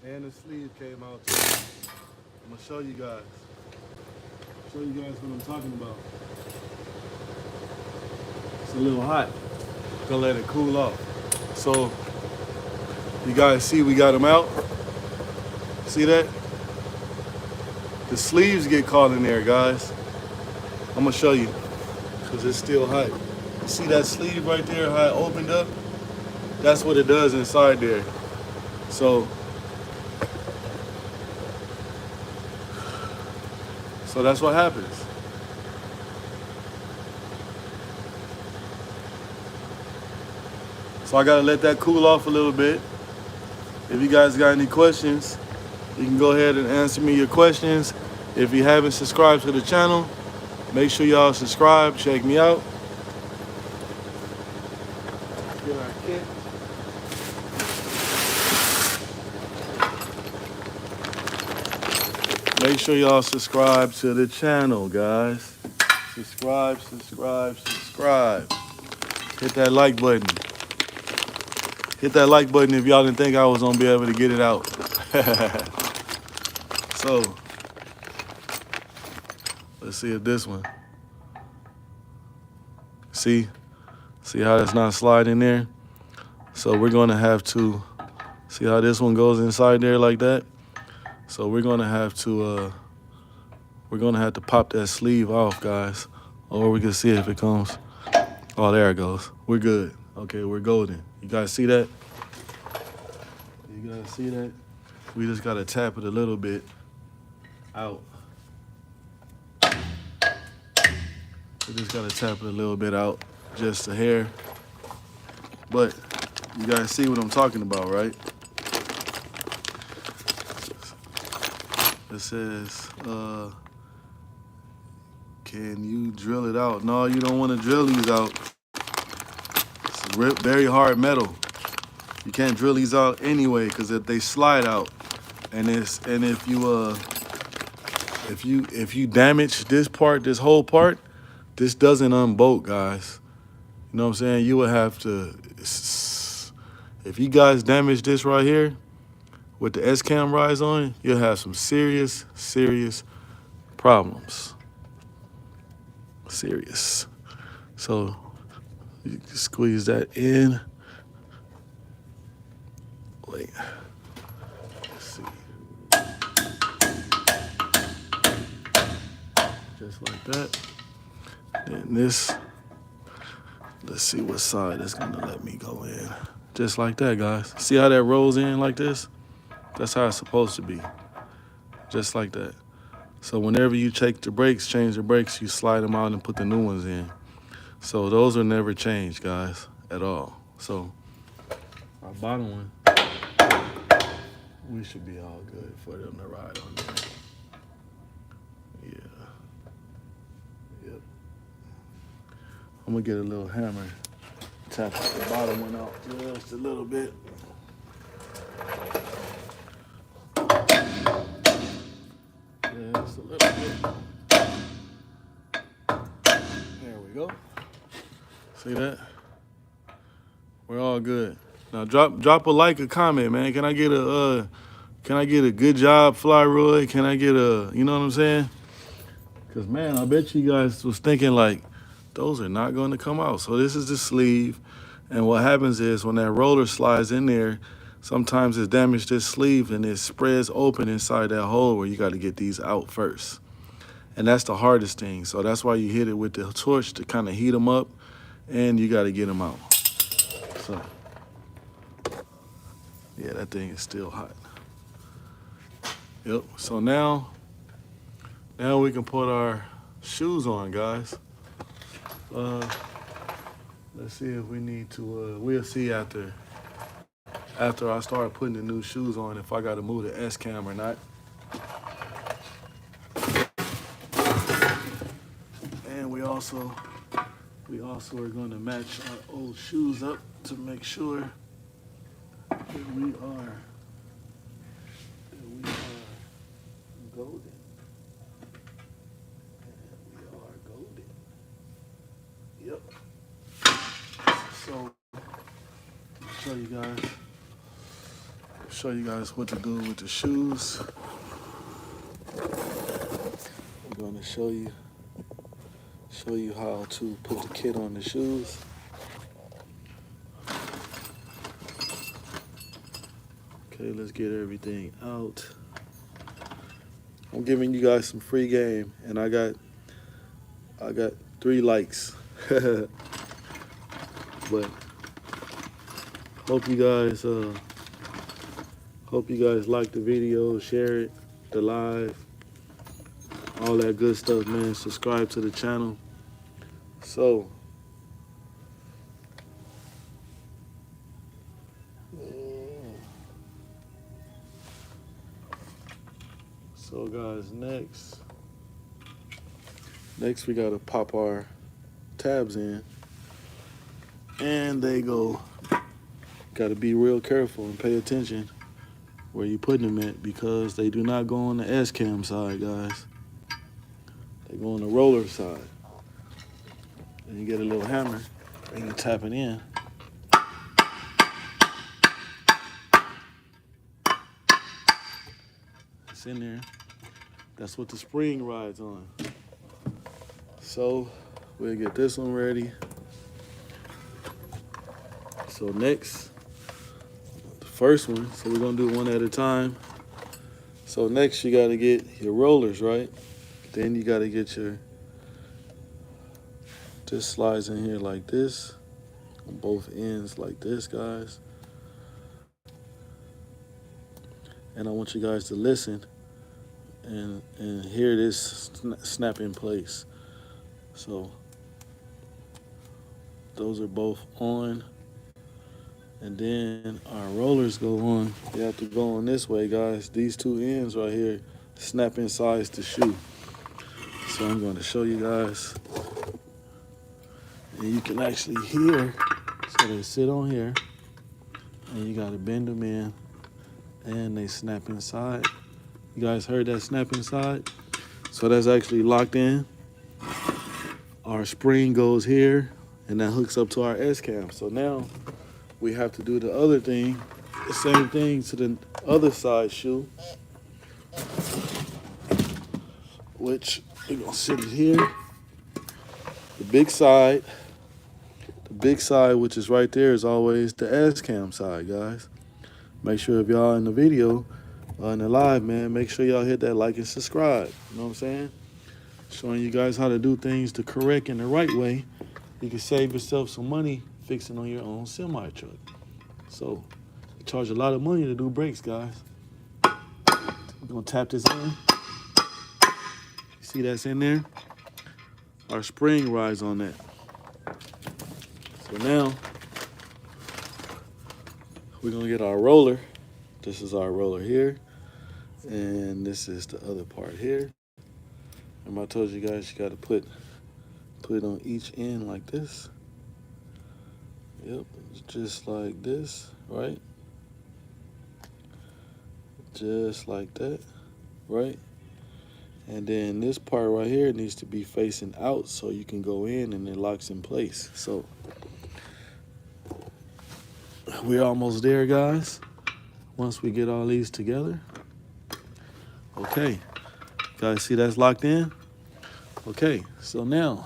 And the sleeve came out too. I'm gonna show you guys. Show you guys what I'm talking about. It's a little hot. Gonna let it cool off. So you guys see we got them out. See that? The sleeves get caught in there, guys. I'm gonna show you because it's still hot. You see that sleeve right there, how it opened up? That's what it does inside there. So that's what happens. So I gotta let that cool off a little bit. If you guys got any questions, you can go ahead and answer me your questions. If you haven't subscribed to the channel, make sure y'all subscribe, check me out. Get our kit. Make sure y'all subscribe to the channel, guys. Subscribe. Hit that like button. Hit that like button if y'all didn't think I was gonna be able to get it out. So, let's see if this one. See how that's not sliding there? So we're gonna have to, see how this one goes inside there like that? So we're gonna have to pop that sleeve off, guys. Or we can see if it comes. Oh, there it goes. We're good. Okay, we're golden. You guys see that? You guys see that? We just gotta tap it a little bit out. We just gotta tap it a little bit out, just a hair. But you guys see what I'm talking about, right? It says, can you drill it out? No, you don't want to drill these out. It's very hard metal. You can't drill these out anyway, because if they slide out, and if you damage this part, this whole part, this doesn't unbolt, guys. You know what I'm saying? You would have to, if you guys damage this right here with the S-cam rise on, you'll have some serious problems. Serious. So you can squeeze that in. Wait. Let's see. Just like that. And this, let's see what side it's gonna let me go in. Just like that, guys. See how that rolls in like this? That's how it's supposed to be. Just like that. So whenever you change the brakes, you slide them out and put the new ones in. So those are never changed, guys, at all. So our bottom one, we should be all good for them to ride on there. Yeah. Yep. I'm gonna get a little hammer, tap the bottom one out just a little bit. Just a little bit. There we go. See that? We're all good. Now drop a like, a comment, man. Can I get a good job, Fly Roy? Can I get a, you know what I'm saying? Cause man, I bet you guys was thinking like, those are not going to come out. So this is the sleeve, and what happens is when that roller slides in there, sometimes it's damaged this sleeve and it spreads open inside that hole where you got to get these out first. And that's the hardest thing. So that's why you hit it with the torch to kind of heat them up, and you got to get them out. So, yeah, that thing is still hot. Yep, so now we can put our shoes on, guys. Let's see if we need to, we'll see after I start putting the new shoes on if I got to move the S-cam or not. And we also are going to match our old shoes up to make sure that we are golden. And we are golden. Yep. So show you guys what to do with the shoes. I'm going to show you how to put the kit on the shoes. Okay, let's get everything out. I'm giving you guys some free game, and I got 3 likes. But hope you guys like the video, share it, the live, all that good stuff, man. Subscribe to the channel. So guys, next we gotta pop our tabs in, and they gotta be real careful and pay attention where you putting them at, because they do not go on the S-cam side, guys. They go on the roller side. And you get a little hammer and you tap it in. It's in there. That's what the spring rides on. So we'll get this one ready. So next, the first one, so we're gonna do one at a time. So next you gotta get your rollers, right? Then you gotta get this slides in here like this, on both ends like this, guys. And I want you guys to listen and hear this snap in place. So those are both on. And then our rollers go on. You have to go on this way, guys. These two ends right here snap inside the shoe. So I'm going to show you guys. And you can actually hear. So they sit on here. And you got to bend them in. And they snap inside. You guys heard that snap inside? So that's actually locked in. Our spring goes here. And that hooks up to our S-cam. So now we have to do the other thing, the same thing to the other side shoe, which we're gonna sit it here. The big side, which is right there, is always the S-cam side, guys. Make sure if y'all in the video, in the live, man, make sure y'all hit that like and subscribe. You know what I'm saying? Showing you guys how to do things the correct and the right way. You can save yourself some money fixing on your own semi-truck. So, you charge a lot of money to do brakes, guys. We're gonna tap this in. You see that's in there? Our spring rides on that. So now, we're gonna get our roller. This is our roller here. And this is the other part here. Remember I told you guys you gotta put it on each end like this. Yep, just like this, right? Just like that, right? And then this part right here needs to be facing out so you can go in and it locks in place. So we're almost there, guys. Once we get all these together. Okay, guys, see that's locked in? Okay, so now,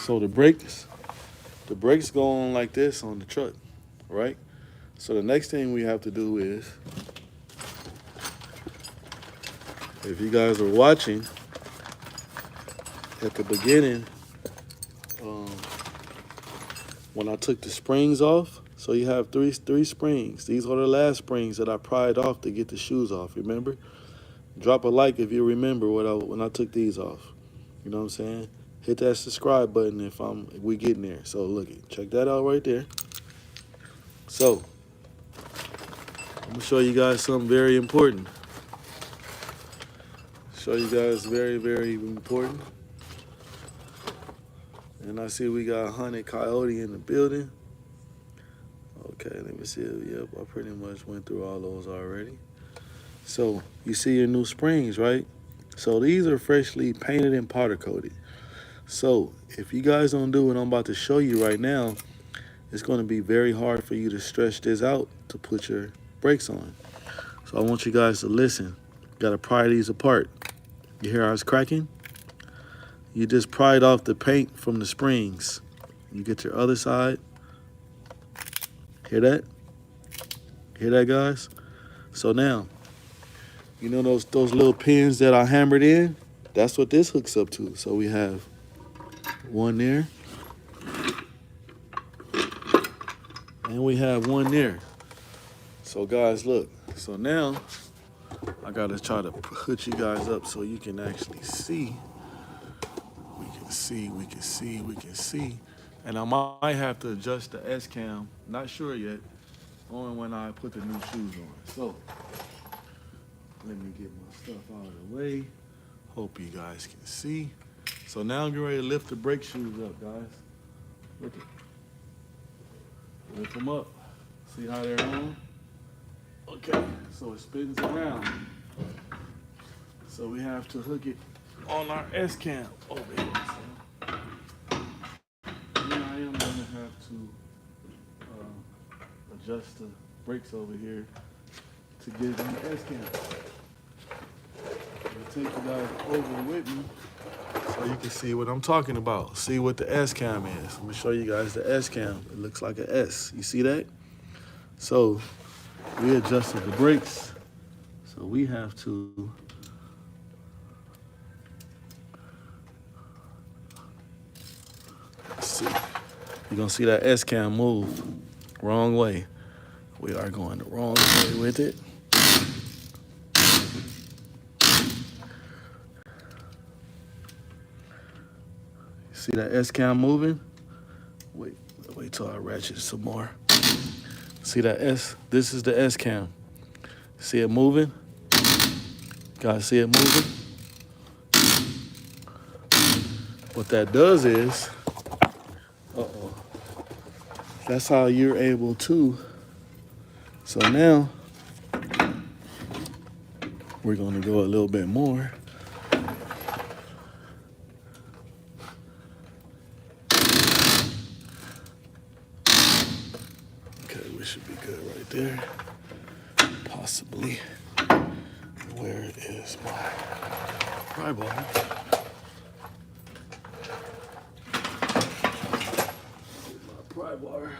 so the brakes go on like this on the truck, right? So the next thing we have to do is, if you guys are watching at the beginning, when I took the springs off, so you have three springs. These are the last springs that I pried off to get the shoes off, remember? Drop a like if you remember when I took these off. You know what I'm saying? Hit that subscribe button if we getting there. So look, check that out right there. So I'm gonna show you guys something very important. Show you guys very, very important. And I see we got Hunted Coyote in the building. Okay, let me see. Yep, I pretty much went through all those already. So you see your new springs, right? So these are freshly painted and powder coated. So if you guys don't do what I'm about to show you right now, it's going to be very hard for you to stretch this out to put your brakes on. So I want you guys to listen. Got to pry these apart. You hear how it's cracking? You just pried off the paint from the springs. You get your other side. Hear that? Hear that, guys? So now, you know those little pins that I hammered in? That's what this hooks up to. So we have one there. And we have one there. So guys, look. So now, I gotta try to put you guys up so you can actually see. We can see. And I might have to adjust the S-cam. Not sure yet. Only when I put the new shoes on. So, let me get my stuff out of the way. Hope you guys can see. So now I'm getting ready to lift the brake shoes up, guys. Look at. Lift them up. See how they're on? Okay, so it spins around. So we have to hook it on our S-cam over here. So then I am going to have to adjust the brakes over here to get it on the S-cam. I'll take you guys over with me so you can see what I'm talking about. See what the S cam is. I'm gonna show you guys the S cam. It looks like an S. You see that? So we adjusted the brakes. So we have to see. You're gonna see that S cam move wrong way. We are going the wrong way with it. See that S cam moving? Wait till I ratchet some more. See that S? This is the S cam. See it moving? Guys, see it moving? What that does is, that's how you're able to. So now, we're gonna go a little bit more. Okay, we should be good right there. Possibly. Where is my pry bar? My pry bar.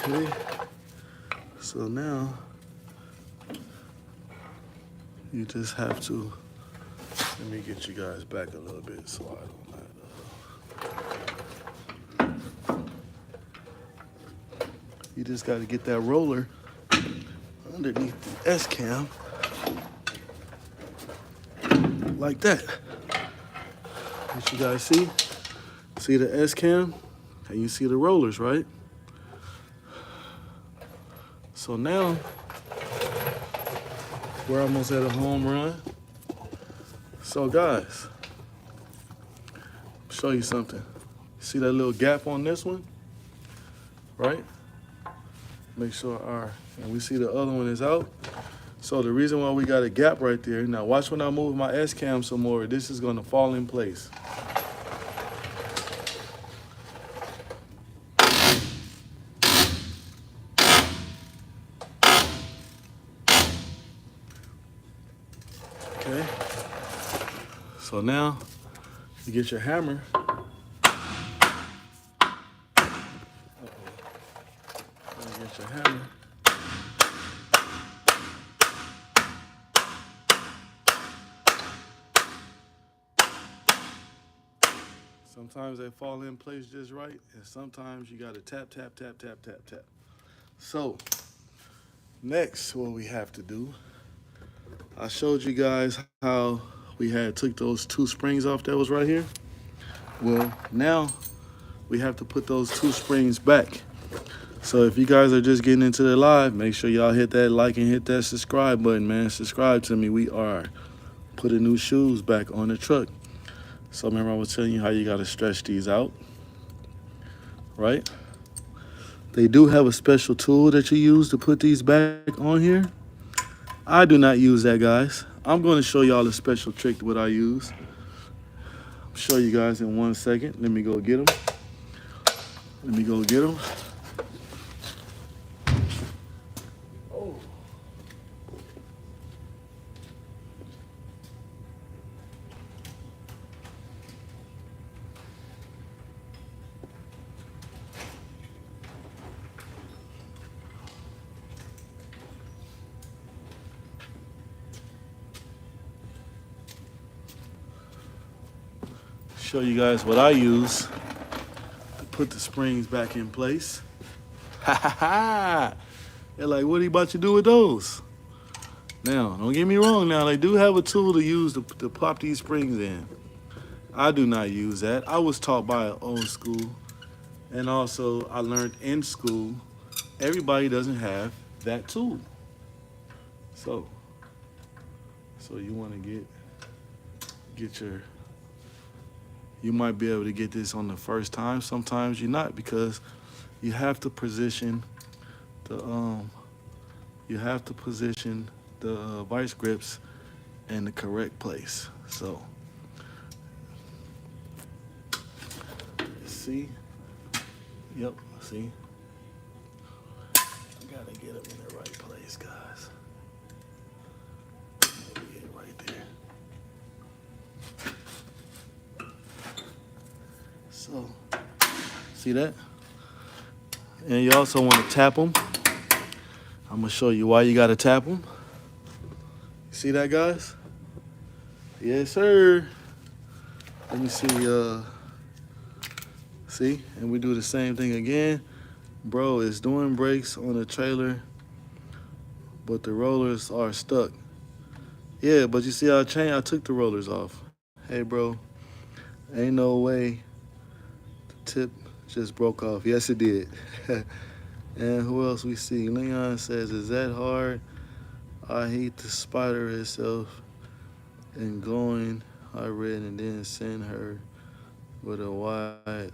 Okay. So now you just have to. Let me get you guys back a little bit so I don't. You just got to get that roller underneath the S cam like that. What you guys see? See the S cam and you see the rollers, right? So now we're almost at a home run. So guys, show you something. See that little gap on this one, right? Make sure and we see the other one is out. So the reason why we got a gap right there, now watch when I move my S cam some more, this is gonna fall in place. Okay, so now you get your hammer. Get your hammer. Sometimes they fall in place just right, and sometimes you gotta tap, tap, tap, tap, tap, tap. So, next, what we have to do, I showed you guys how we had took those two springs off that was right here. Well, now we have to put those two springs back. So if you guys are just getting into the live, make sure y'all hit that like and hit that subscribe button, man. Subscribe to me. We are putting new shoes back on the truck. So remember I was telling you how you gotta stretch these out, right? They do have a special tool that you use to put these back on here. I do not use that, guys. I'm gonna show y'all a special trick what I use. I'll show you guys in 1 second. Let me go get them. Let me go get them. Oh. Show you guys what I use to put the springs back in place. Ha ha ha! They're like, what are you about to do with those? Now, don't get me wrong now, they do have a tool to use to pop these springs in. I do not use that. I was taught by an old school, and also I learned in school, everybody doesn't have that tool. So you wanna get your, you might be able to get this on the first time. Sometimes you're not, because you have to position the vice grips in the correct place. So see, yep, see, I gotta get them in the right place, guys. Maybe it right there. See that? And you also want to tap them. I'm gonna show you why you gotta tap them. See that, guys? Yes, sir. Let me see, see? And we do the same thing again. Bro, it's doing brakes on the trailer, but the rollers are stuck. Yeah, but you see I took the rollers off. Hey, bro, ain't no way the tip just broke off. Yes, it did. And who else we see? Leon says, is that hard? I hate the spider itself and glowing. I read and then send her with a wide.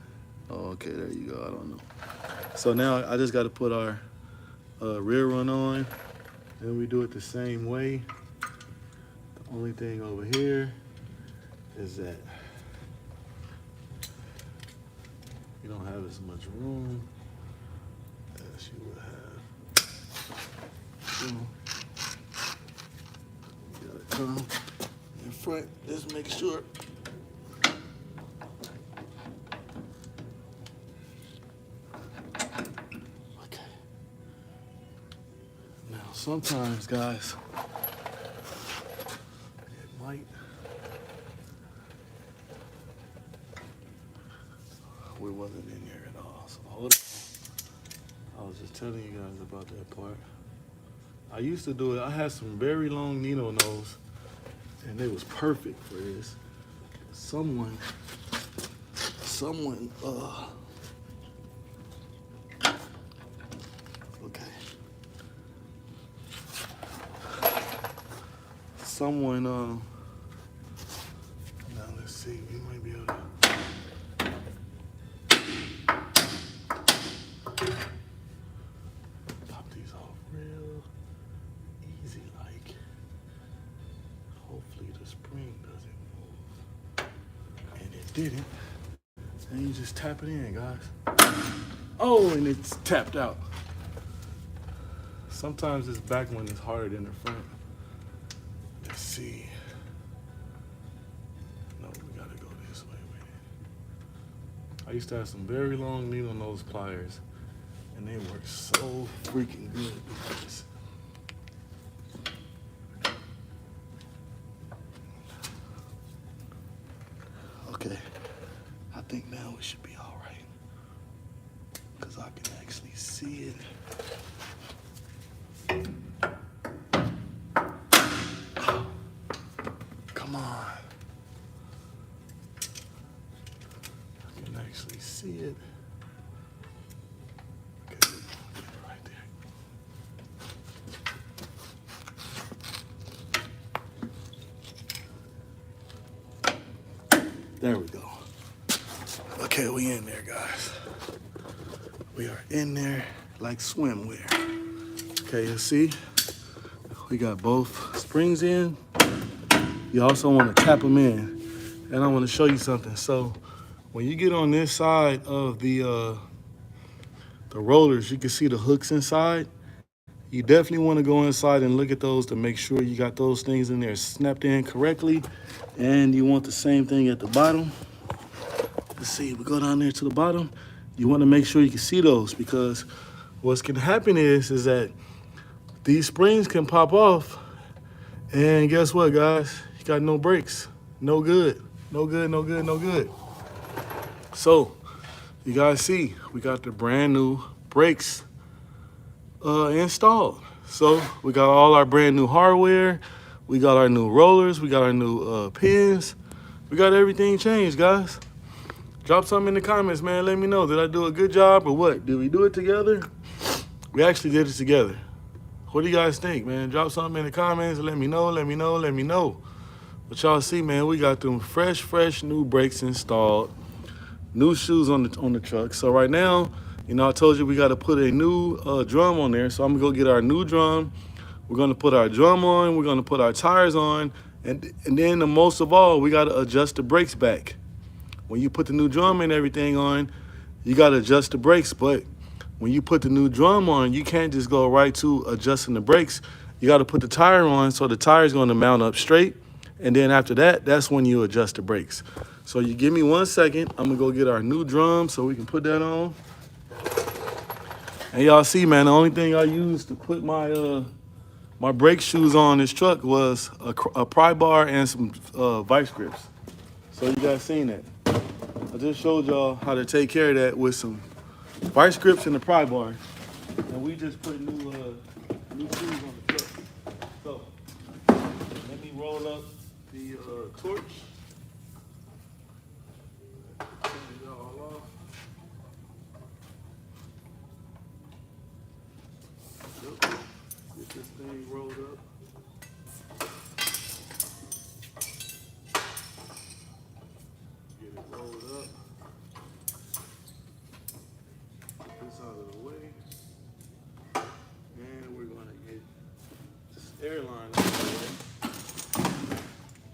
Oh, okay, there you go. I don't know. So now I just got to put our rear run on, and we do it the same way. The only thing over here is that you don't have as much room as you would have. You gotta come in front, just make sure. Okay. Now sometimes, guys, it might. We wasn't in here at all, so hold on. I was just telling you guys about that part. I used to do it. I had some very long needle nose, and it was perfect for this. Someone, okay. Someone, now let's see, we might be able to. Pop these off real easy, like. Hopefully the spring doesn't move. And it didn't. And you just tap it in, guys. Oh, and it's tapped out. Sometimes this back one is harder than the front. Let's see. No, we gotta go this way with it. I used to have some very long needle nose pliers, and they work so freaking good because okay, I think now we should be all right because I can actually see it. Oh, come on. I can actually see it. Okay, get it right there. There we go. Okay, we in there, guys. We are in there like swimwear. Okay, you see, we got both springs in. You also want to tap them in. And I want to show you something. So when you get on this side of the rollers, you can see the hooks inside. You definitely want to go inside and look at those to make sure you got those things in there snapped in correctly. And you want the same thing at the bottom. Let's see, we go down there to the bottom. You want to make sure you can see those because what's can happen is that these springs can pop off. And guess what, guys? You got no brakes. No good. No good, no good, no good. So, you guys see, we got the brand new brakes installed. So, we got all our brand new hardware. We got our new rollers. We got our new pins. We got everything changed, guys. Drop something in the comments, man. Let me know. Did I do a good job or what? Did we do it together? We actually did it together. What do you guys think, man? Drop something in the comments. Let me know, let me know, let me know. But y'all see, man, we got them fresh new brakes installed. New shoes on the truck. So right now, you know, I told you we got to put a new drum on there. So I'm going to go get our new drum. We're going to put our drum on. We're going to put our tires on. And then the most of all, we got to adjust the brakes back. When you put the new drum and everything on, you got to adjust the brakes. But when you put the new drum on, you can't just go right to adjusting the brakes. You got to put the tire on so the tire is going to mount up straight. And then after that, that's when you adjust the brakes. So you give me 1 second. I'm gonna go get our new drum so we can put that on. And y'all see, man, the only thing I used to put my brake shoes on this truck was a pry bar and some vice grips. So you guys seen that. I just showed y'all how to take care of that with some vice grips and the pry bar. And we just put new shoes on the truck. So let me roll up the torch. Turn it all off. Yep. Get this thing rolled up. Get it rolled up. Get this out of the way. And we're gonna get this airline out of the way.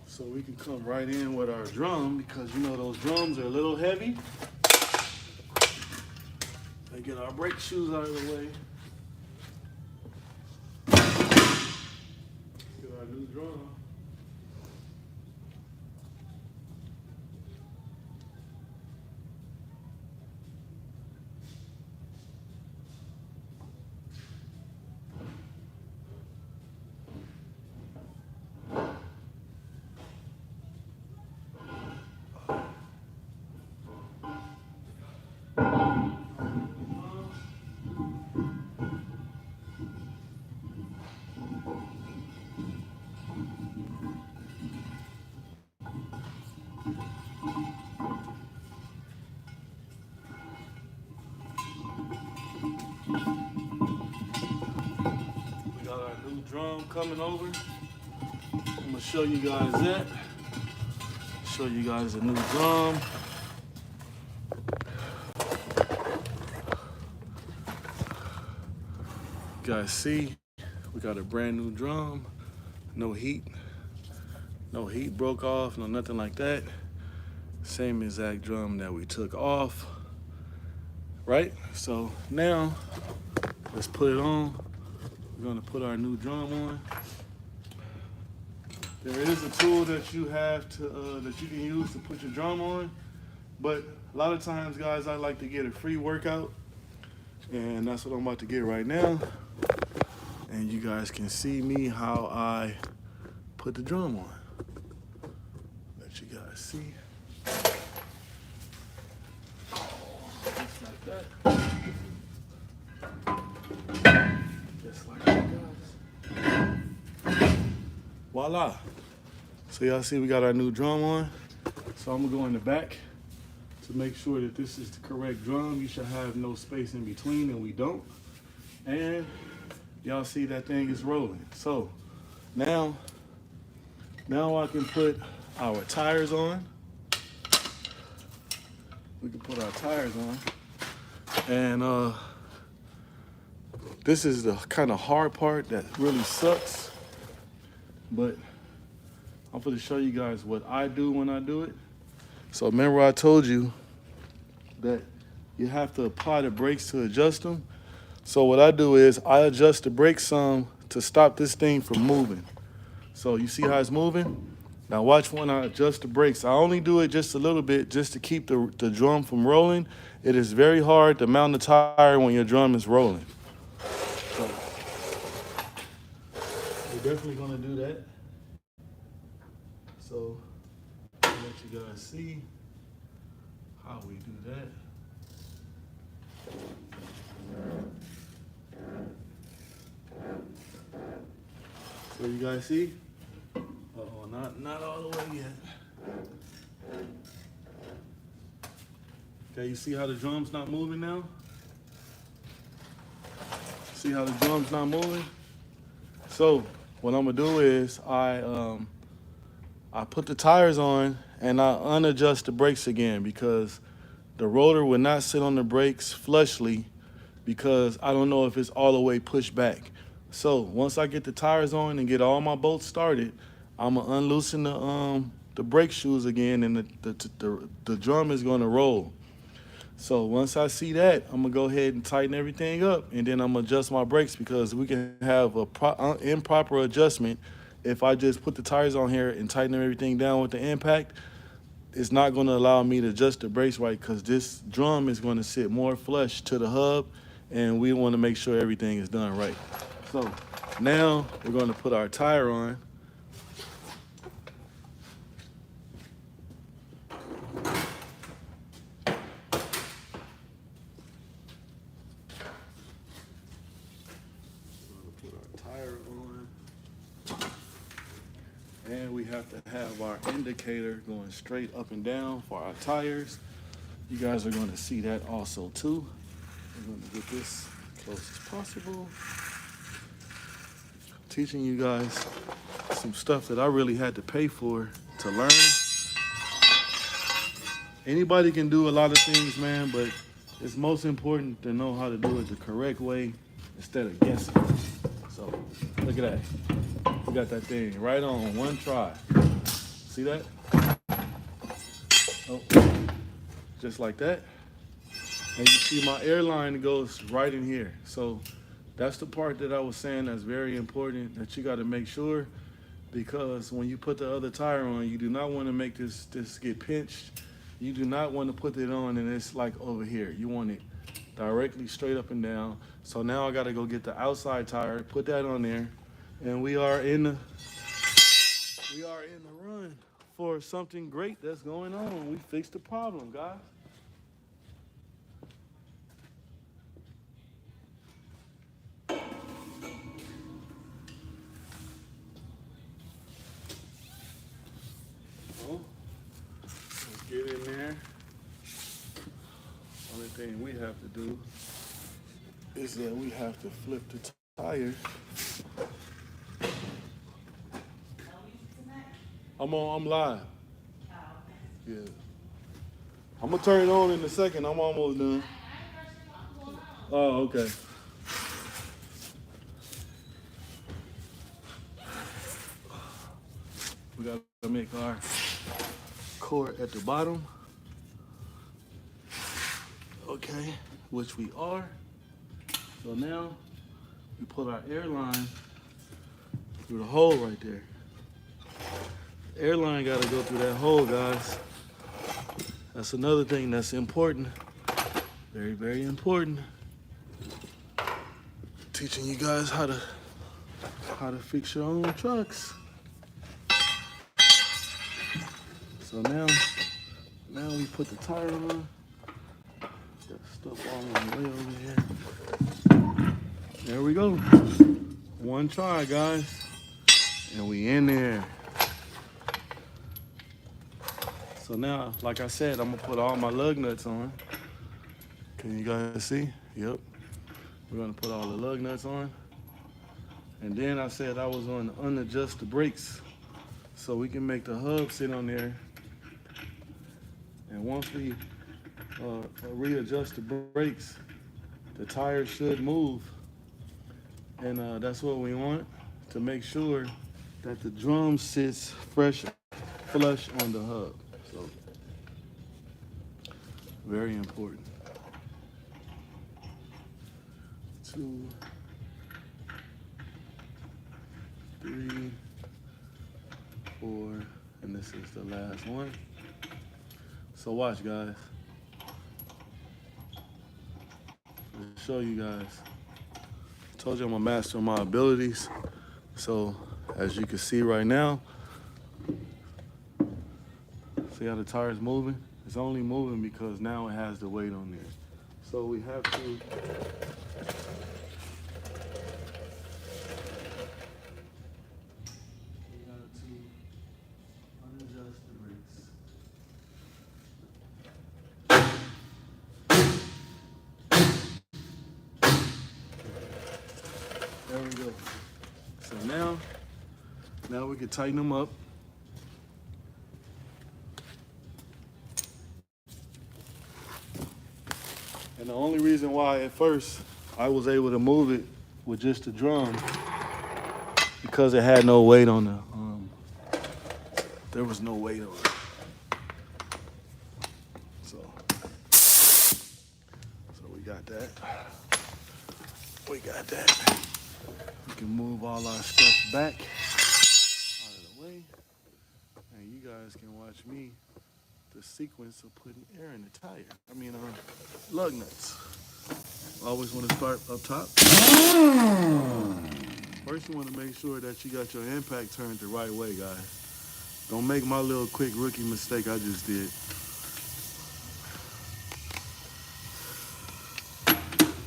So we can come right in with our drum, because you know those drums are a little heavy. They get our brake shoes out of the way. Get our new drum. We got our new drum coming over. I'm gonna show you guys that. Show you guys the new drum. You guys see, we got a brand new drum. No heat broke off, no nothing like that. Same exact drum that we took off, right? So now, let's put it on. We're gonna put our new drum on. There is a tool that you have to that you can use to put your drum on, but a lot of times, guys, I like to get a free workout, and that's what I'm about to get right now. And you guys can see me how I put the drum on. Let you guys see. Just like that. Just like that, guys. Voila. So y'all see we got our new drum on. So I'm gonna go in the back to make sure that this is the correct drum. You should have no space in between, and we don't. And y'all see that thing is rolling. So now I can put our tires on. We can put our tires on. And this is the kind of hard part that really sucks. But I'm going to show you guys what I do when I do it. So remember I told you that you have to apply the brakes to adjust them. So what I do is I adjust the brakes some to stop this thing from moving. So you see how it's moving? Now watch when I adjust the brakes. I only do it just a little bit just to keep the drum from rolling. It is very hard to mount the tire when your drum is rolling. So we're definitely gonna do that. So I'll let you guys see how we do that. So you guys see? Uh-oh, not all the way yet. Okay, you see how the drum's not moving now? See how the drum's not moving? So what I'm gonna do is I put the tires on and I unadjust the brakes again, because the rotor will not sit on the brakes flushly, because I don't know if it's all the way pushed back. So once I get the tires on and get all my bolts started, I'm gonna unloosen the brake shoes again, and the drum is gonna roll. So once I see that, I'm gonna go ahead and tighten everything up, and then I'm gonna adjust my brakes, because we can have a improper adjustment if I just put the tires on here and tighten everything down with the impact. it's not going to allow me to adjust the brakes right because this drum is going to sit more flush to the hub, and we want to make sure everything is done right. So now we're going to put our tire on. And we have to have our indicator going straight up and down for our tires. You guys are going to see that also too. We're going to get this close as possible. Teaching you guys some stuff that I really had to pay for to learn. Anybody can do a lot of things, man, but it's most important to know how to do it the correct way instead of guessing. So look at that. We got that thing right on one try. See that? Oh, just like that. And you see my airline goes right in here. So that's the part that I was saying that's very important that you got to make sure, because when you put the other tire on, you do not want to make this get pinched. You do not want to put it on and it's like over here. You want it directly straight up and down. So now I got to go get the outside tire, put that on there, and we are in the run for something great that's going on. We fixed the problem, guys. So, let's get in there. Only thing we have to do is that we have to flip the tire. I'm live. Yeah. I'm gonna turn it on in a second. I'm almost done. Oh, okay. We gotta make our cord at the bottom. Okay, which we are. So now we put our airline through the hole right there. The airline gotta go through that hole, guys. That's another thing that's important. Very, very important. Teaching you guys how to fix your own trucks. So now we put the tire on. Got stuff all on the way over here. There we go. One try, guys. And we in there. So now, like I said, I'm gonna put all my lug nuts on. Can you guys see? Yep. We're gonna put all the lug nuts on. And then I said I was going to unadjust the brakes so we can make the hub sit on there. And once we readjust the brakes, the tires should move. And that's what we want, to make sure that the drum sits flush on the hub. So, very important. 2, 3, 4, and this is the last one. So watch, guys. I'll show you guys. I told you I'm a master of my abilities. So as you can see right now, see how the tire's moving? It's only moving because now it has the weight on there. So we have to unadjust the brakes. There we go. So now we can tighten them up. And the only reason why at first I was able to move it with just the drum, because it had no weight on the, there was no weight on it. So we got that. We got that. We can move all our stuff back out of the way. And you guys can watch me the sequence of putting air in the tire. Lug nuts. Always want to start up top. First, you want to make sure that you got your impact turned the right way, guys. Don't make my little quick rookie mistake I just did.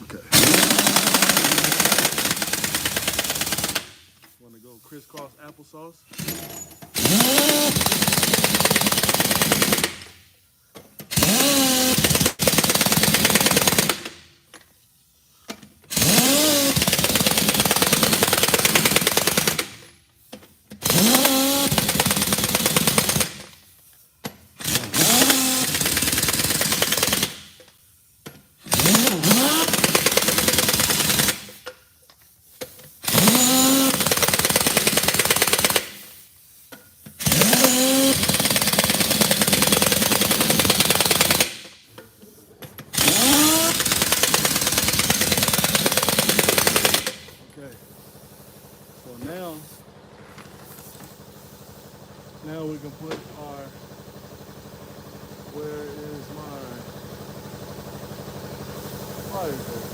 Okay. Want to go crisscross applesauce? Okay. So now we can put our, where is my fire hose?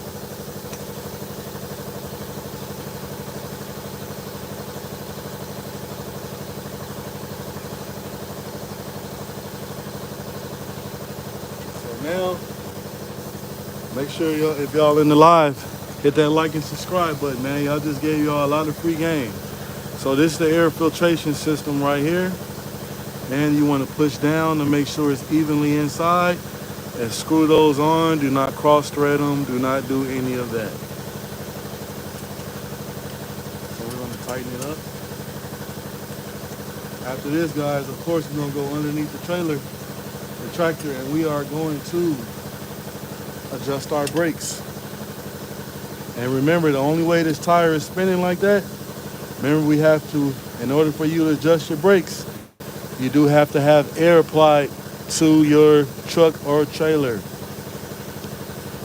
So now, make sure if y'all in the live, hit that like and subscribe button, man. Y'all just gave y'all a lot of free game. So this is the air filtration system right here. And you want to push down to make sure it's evenly inside. And screw those on. Do not cross thread them. Do not do any of that. So we're going to tighten it up. After this, guys, of course, we're going to go underneath the trailer, the tractor, and we are going to adjust our brakes. And remember, the only way this tire is spinning like that, remember we have to, in order for you to adjust your brakes, you do have to have air applied to your truck or trailer.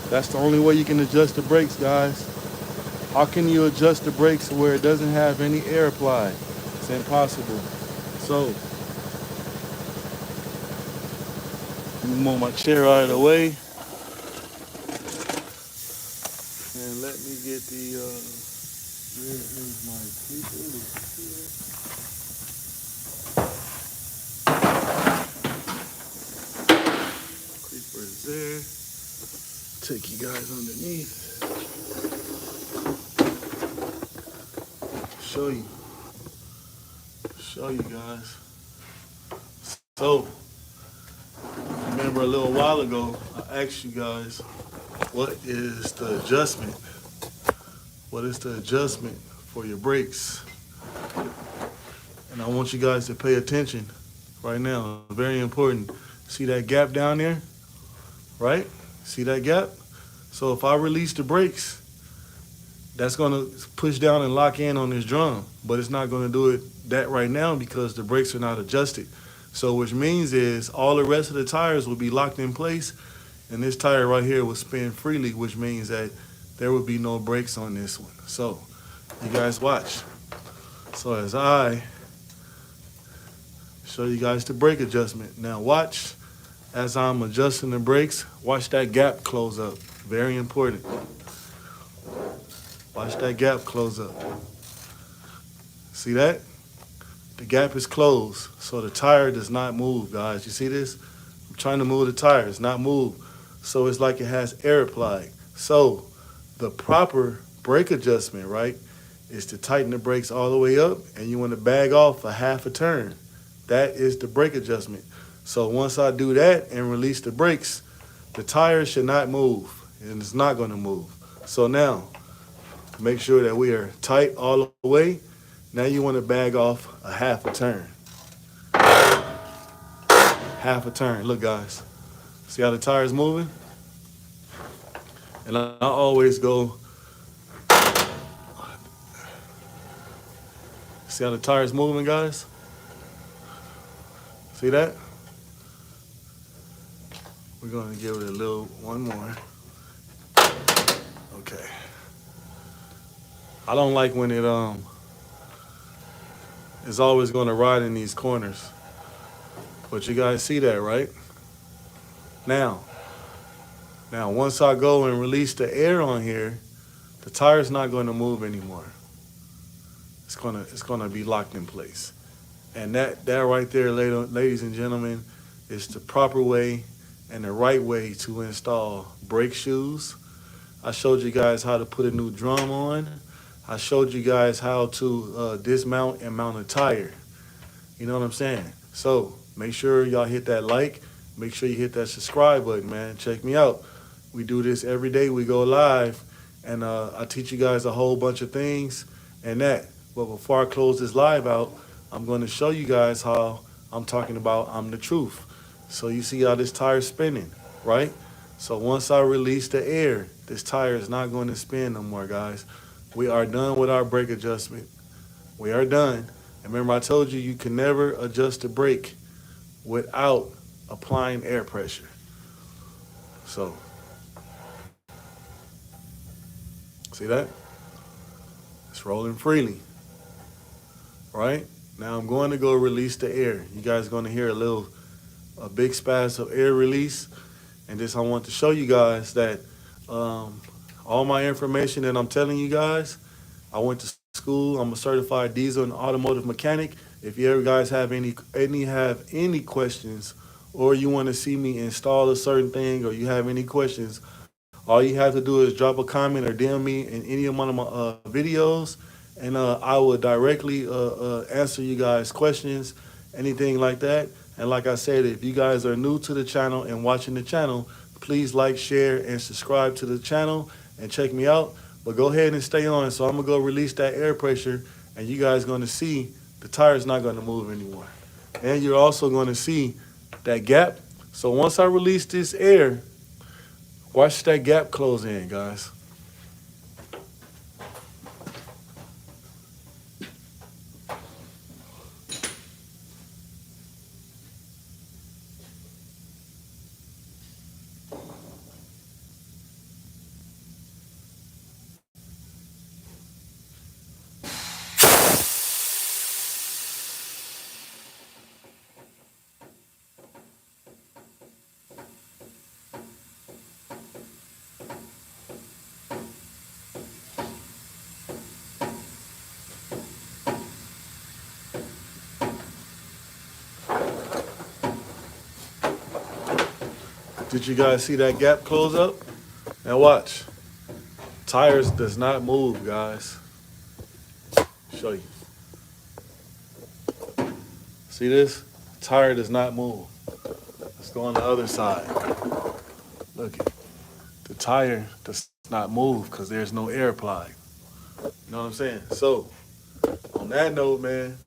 That's the only way you can adjust the brakes, guys. How can you adjust the brakes where it doesn't have any air applied? It's impossible. So, move my chair out of the way. And let me get the, where is my creeper? Creeper is there. Take you guys underneath. Show you guys. So, remember a little while ago, I asked you guys, what is the adjustment? What is the adjustment for your brakes? And I want you guys to pay attention right now. Very important. See that gap down there? Right? See that gap? So if I release the brakes, that's going to push down and lock in on this drum, but it's not going to do that right now because the brakes are not adjusted. So which means is all the rest of the tires will be locked in place, and this tire right here will spin freely, which means that there will be no brakes on this one. So you guys watch. So as I show you guys the brake adjustment. Now watch as I'm adjusting the brakes, watch that gap close up. Very important. Watch that gap close up. See that? The gap is closed, so the tire does not move, guys. You see this? I'm trying to move the tire. It's not moved. So it's like it has air applied. So the proper brake adjustment, right, is to tighten the brakes all the way up, and you want to bag off a half a turn. That is the brake adjustment. So once I do that and release the brakes, the tire should not move, and it's not going to move. So now, make sure that we are tight all the way. Now you want to bag off a half a turn. Half a turn. Look, guys. See how the tire is moving? And I always go. See how the tire is moving, guys? See that? We're going to give it a little one more. Okay. I don't like when it's always going to ride in these corners. But you guys see that, right? Now, now once I go and release the air on here, the tire's not going to move anymore. It's gonna be locked in place. And that right there, ladies and gentlemen, is the proper way and the right way to install brake shoes. I showed you guys how to put a new drum on. I showed you guys how to dismount and mount a tire. You know what I'm saying? So make sure y'all hit that like. Make sure you hit that subscribe button, man. Check me out. We do this every day. We go live, and I teach you guys a whole bunch of things and that. But before I close this live out, I'm going to show you guys how I'm talking about I'm the truth. So you see how this tire's spinning, right? So once I release the air, this tire is not going to spin no more, guys. We are done with our brake adjustment. We are done. And remember, I told you you can never adjust the brake without applying air pressure. So, see that? It's rolling freely, right? Now I'm going to go release the air. You guys are going to hear a big spaz of air release. And this, I want to show you guys that all my information that I'm telling you guys, I went to school. I'm a certified diesel and automotive mechanic. If you ever guys have any questions, or you want to see me install a certain thing, or you have any questions, all you have to do is drop a comment or DM me in any one of my videos, and I will directly answer you guys' questions, anything like that. And like I said, if you guys are new to the channel and watching the channel, please like, share, and subscribe to the channel and check me out. But go ahead and stay on. So I'm going to go release that air pressure, and you guys are going to see the tire's not going to move anymore. And you're also going to see that gap. So once I release this air, watch that gap close in, guys. Did you guys see that gap close up? Now watch. Tires does not move, guys. Show you. See this? Tire does not move. Let's go on the other side. Look, the tire does not move because there's no air applied. You know what I'm saying? So, on that note, man,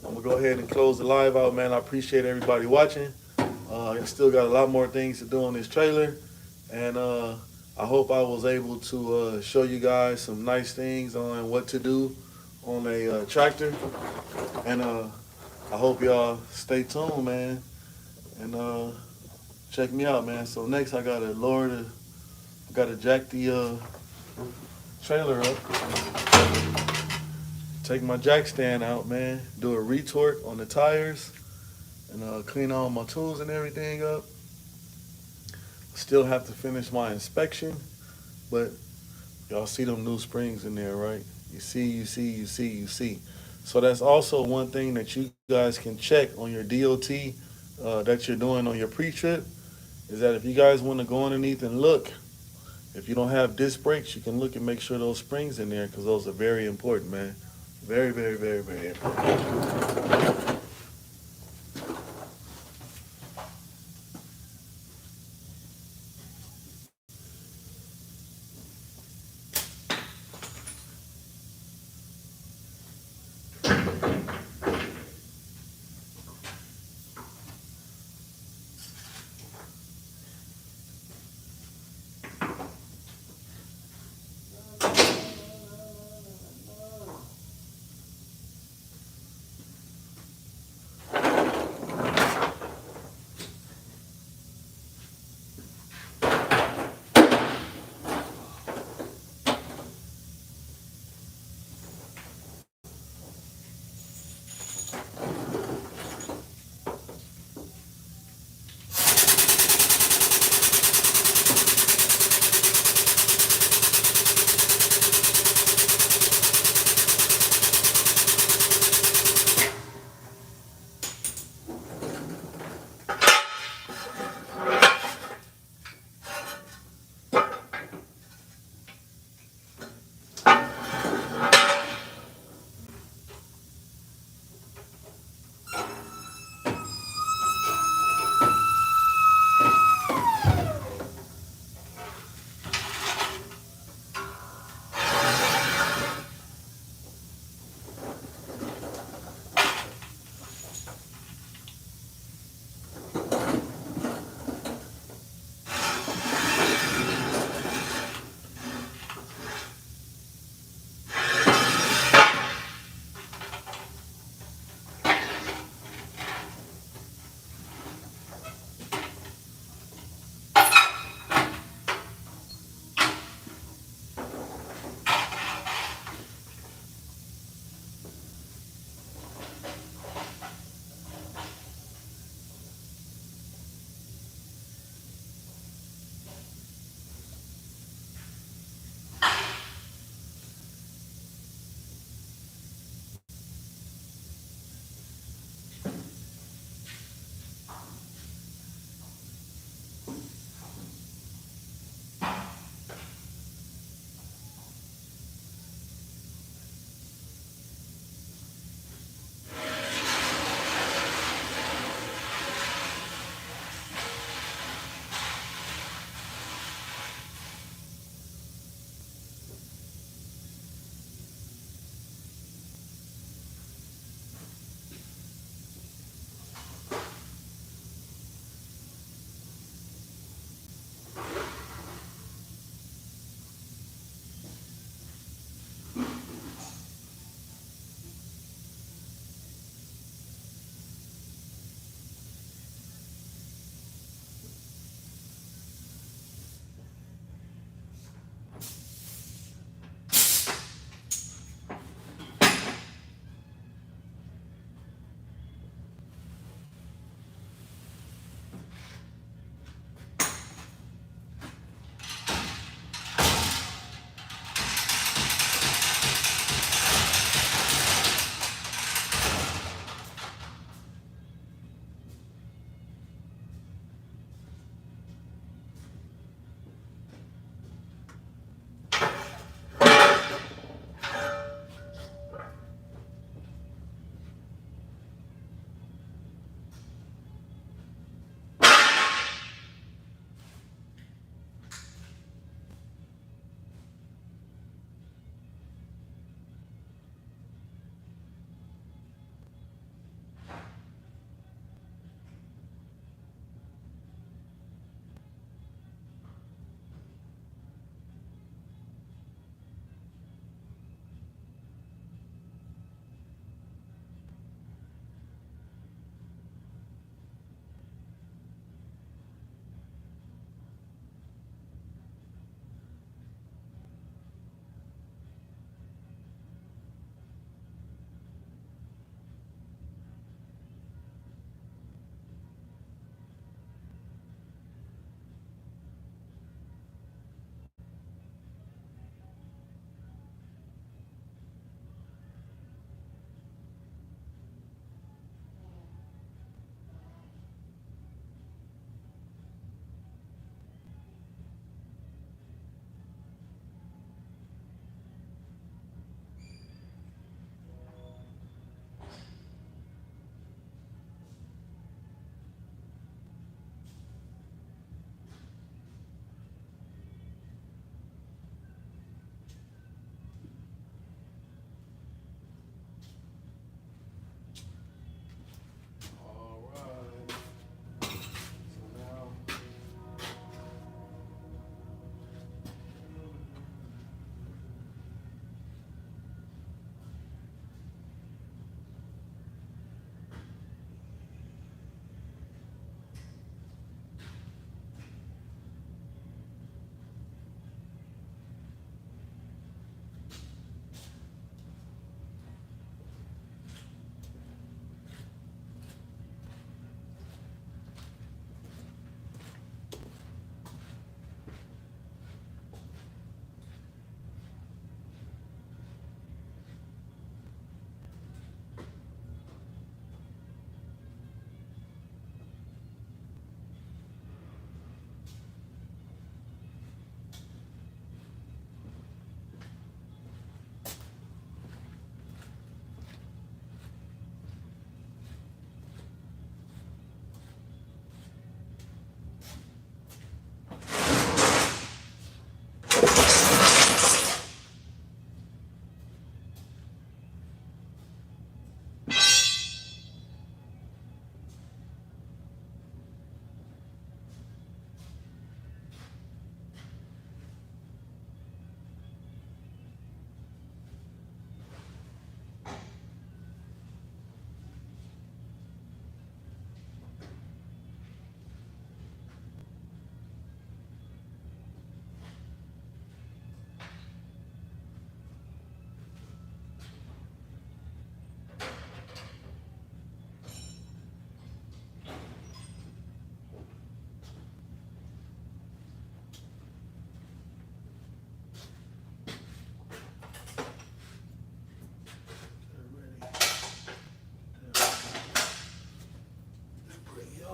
I'm gonna go ahead and close the live out, man. I appreciate everybody watching. I still got a lot more things to do on this trailer, and I hope I was able to show you guys some nice things on what to do on a tractor. And I hope y'all stay tuned, man, and check me out, man. So next I gotta jack the trailer up, take my jack stand out, man, do a retort on the tires, and clean all my tools and everything up. Still have to finish my inspection, but y'all see them new springs in there, right? You see. So that's also one thing that you guys can check on your DOT that you're doing on your pre-trip, is that if you guys want to go underneath and look, if you don't have disc brakes, you can look and make sure those springs in there, because those are very important, man. Very, very, very, very important.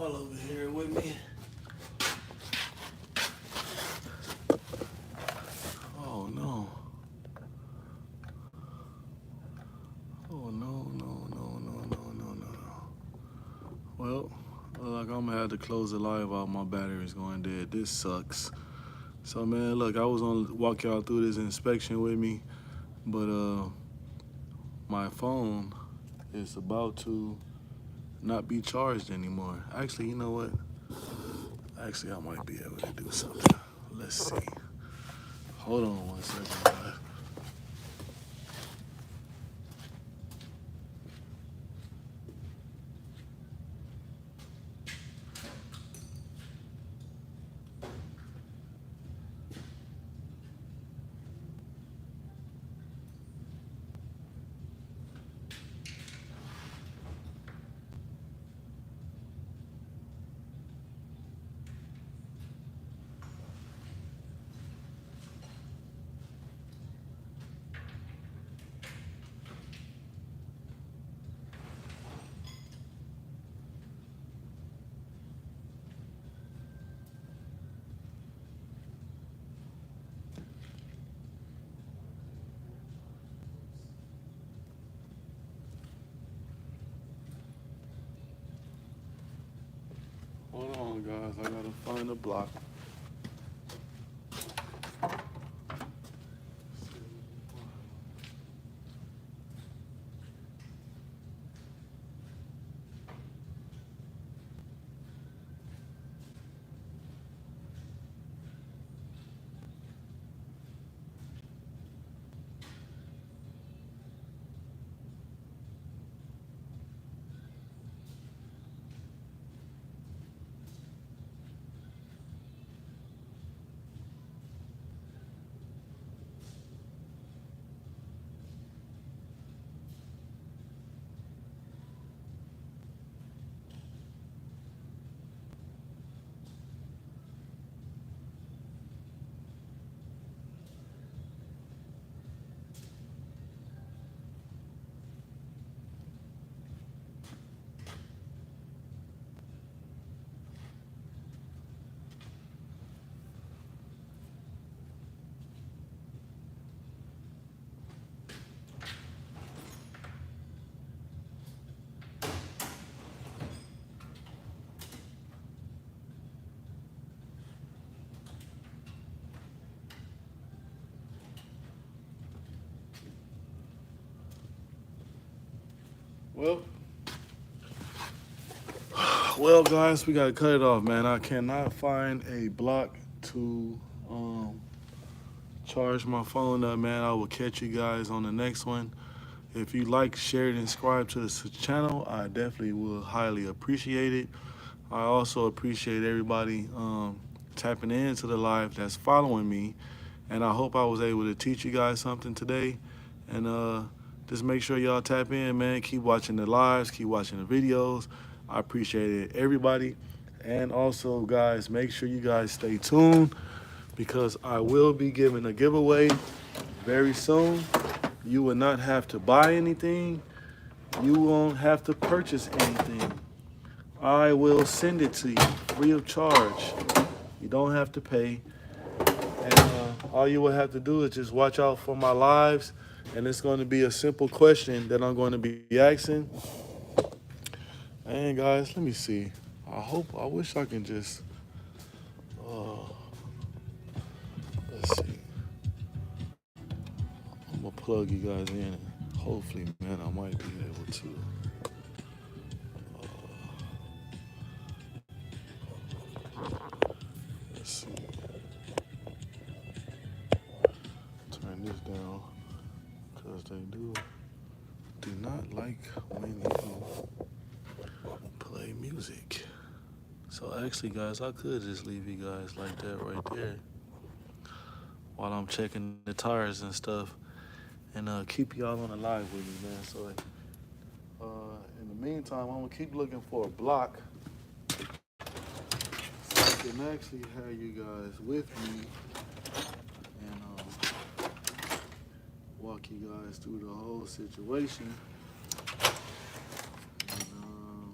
all over here with me. Oh no. Oh no, no, no, no, no, no, no. Well, like I'm gonna have to close the live out. My battery's going dead. This sucks. So man, look, I was gonna walk y'all through this inspection with me, but my phone is about to not be charged anymore. Actually, you know what? Actually, I might be able to do something. Let's see. Hold on 1 second, guys. Hold on, guys. I gotta find a block. Well, guys, we gotta cut it off, man. I cannot find a block to charge my phone up, man. I will catch you guys on the next one. If you like, share, and subscribe to this channel, I definitely will highly appreciate it. I also appreciate everybody tapping into the live that's following me, and I hope I was able to teach you guys something today. And just make sure y'all tap in, man. Keep watching the lives, keep watching the videos. I appreciate it, everybody. And also, guys, make sure you guys stay tuned because I will be giving a giveaway very soon. You will not have to buy anything. You won't have to purchase anything. I will send it to you free of charge. You don't have to pay. And all you will have to do is just watch out for my lives. And it's going to be a simple question that I'm going to be asking. And guys, let me see. I wish I can just, let's see. I'm going to plug you guys in. And hopefully, man, I might be able to. Let's see. Turn this down because they do not like when you play music. So actually, guys, I could just leave you guys like that right there while I'm checking the tires and stuff, and keep y'all on the live with me, man. So in the meantime, I'm gonna keep looking for a block so I can actually have you guys with me and walk you guys through the whole situation. And,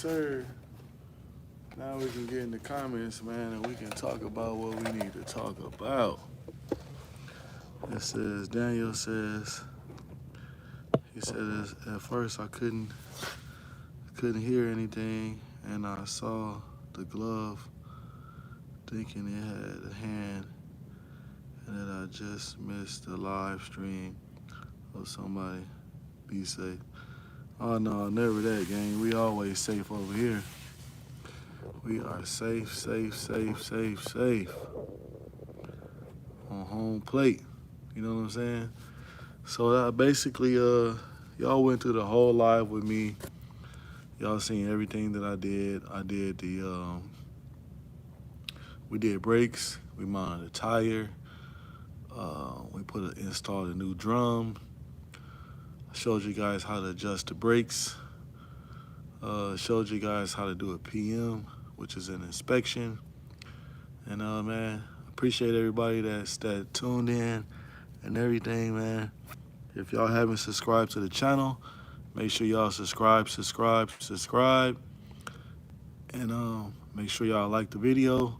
sir. Now we can get in the comments, man, and we can talk about what we need to talk about. It says, Daniel says, he said, at first I couldn't hear anything, and I saw the glove thinking it had a hand, and that I just missed the live stream of somebody. Be safe. Oh no, never that, gang. We always safe over here. We are safe, safe, safe, safe, safe. On home plate. You know what I'm saying? So basically, y'all went through the whole live with me. Y'all seen everything that I did. I did we did brakes. We mounted a tire. We installed a new drum. I showed you guys how to adjust the brakes. Showed you guys how to do a PM, which is an inspection. And man, appreciate everybody that tuned in and everything, man. If y'all haven't subscribed to the channel, make sure y'all subscribe. And make sure y'all like the video.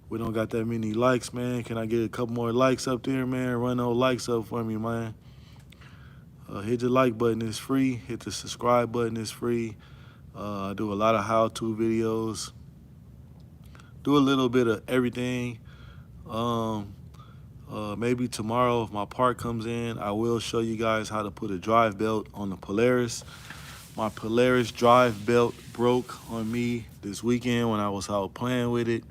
We don't got that many likes, man. Can I get a couple more likes up there, man? Run those likes up for me, man. Hit the like button, it's free. Hit the subscribe button, it's free. I do a lot of how-to videos. Do a little bit of everything. Maybe tomorrow, if my part comes in, I will show you guys how to put a drive belt on the Polaris. My Polaris drive belt broke on me this weekend when I was out playing with it.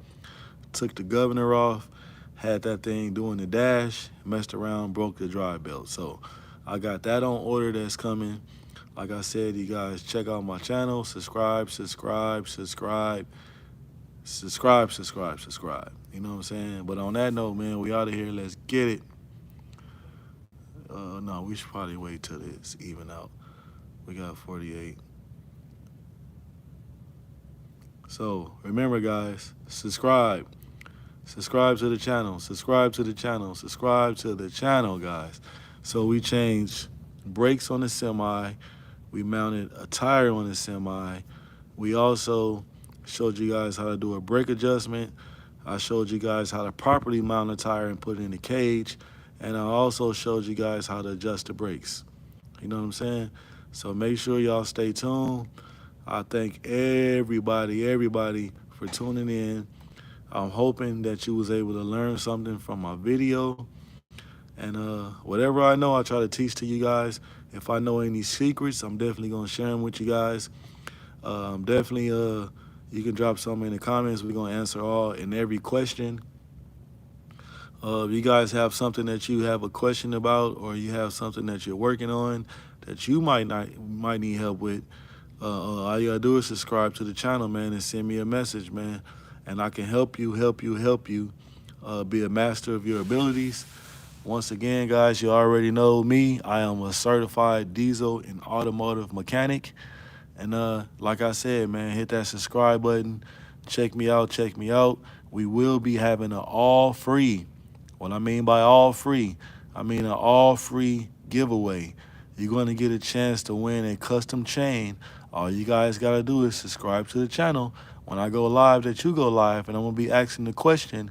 Took the governor off, had that thing doing the dash, messed around, broke the drive belt. So I got that on order that's coming. Like I said, you guys check out my channel, subscribe. You know what I'm saying? But on that note, man, we out of here. Let's get it. No, we should probably wait till it's even out. We got 48. So remember, guys, subscribe. Subscribe to the channel. Subscribe to the channel. Subscribe to the channel, guys. So we changed brakes on the semi. We mounted a tire on the semi. We also showed you guys how to do a brake adjustment. I showed you guys how to properly mount a tire and put it in the cage. And I also showed you guys how to adjust the brakes. You know what I'm saying? So make sure y'all stay tuned. I thank everybody for tuning in. I'm hoping that you was able to learn something from my video. And whatever I know, I try to teach to you guys. If I know any secrets, I'm definitely going to share them with you guys. You can drop something in the comments. We're going to answer all and every question. If you guys have something that you have a question about, or you have something that you're working on that you might need help with, all you gotta do is subscribe to the channel, man, and send me a message, man, and I can help you be a master of your abilities. Once again, guys, you already know me. I am a certified diesel and automotive mechanic. And like I said, man, hit that subscribe button. Check me out. We will be having an all free. What I mean by all free, I mean an all free giveaway. You're going to get a chance to win a custom chain. All you guys got to do is subscribe to the channel. When I go live, that you go live, and I'm going to be asking the question.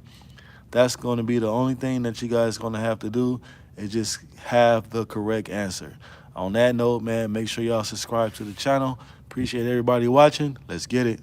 That's going to be the only thing that you guys are going to have to do, is just have the correct answer. On that note, man, make sure y'all subscribe to the channel. Appreciate everybody watching. Let's get it.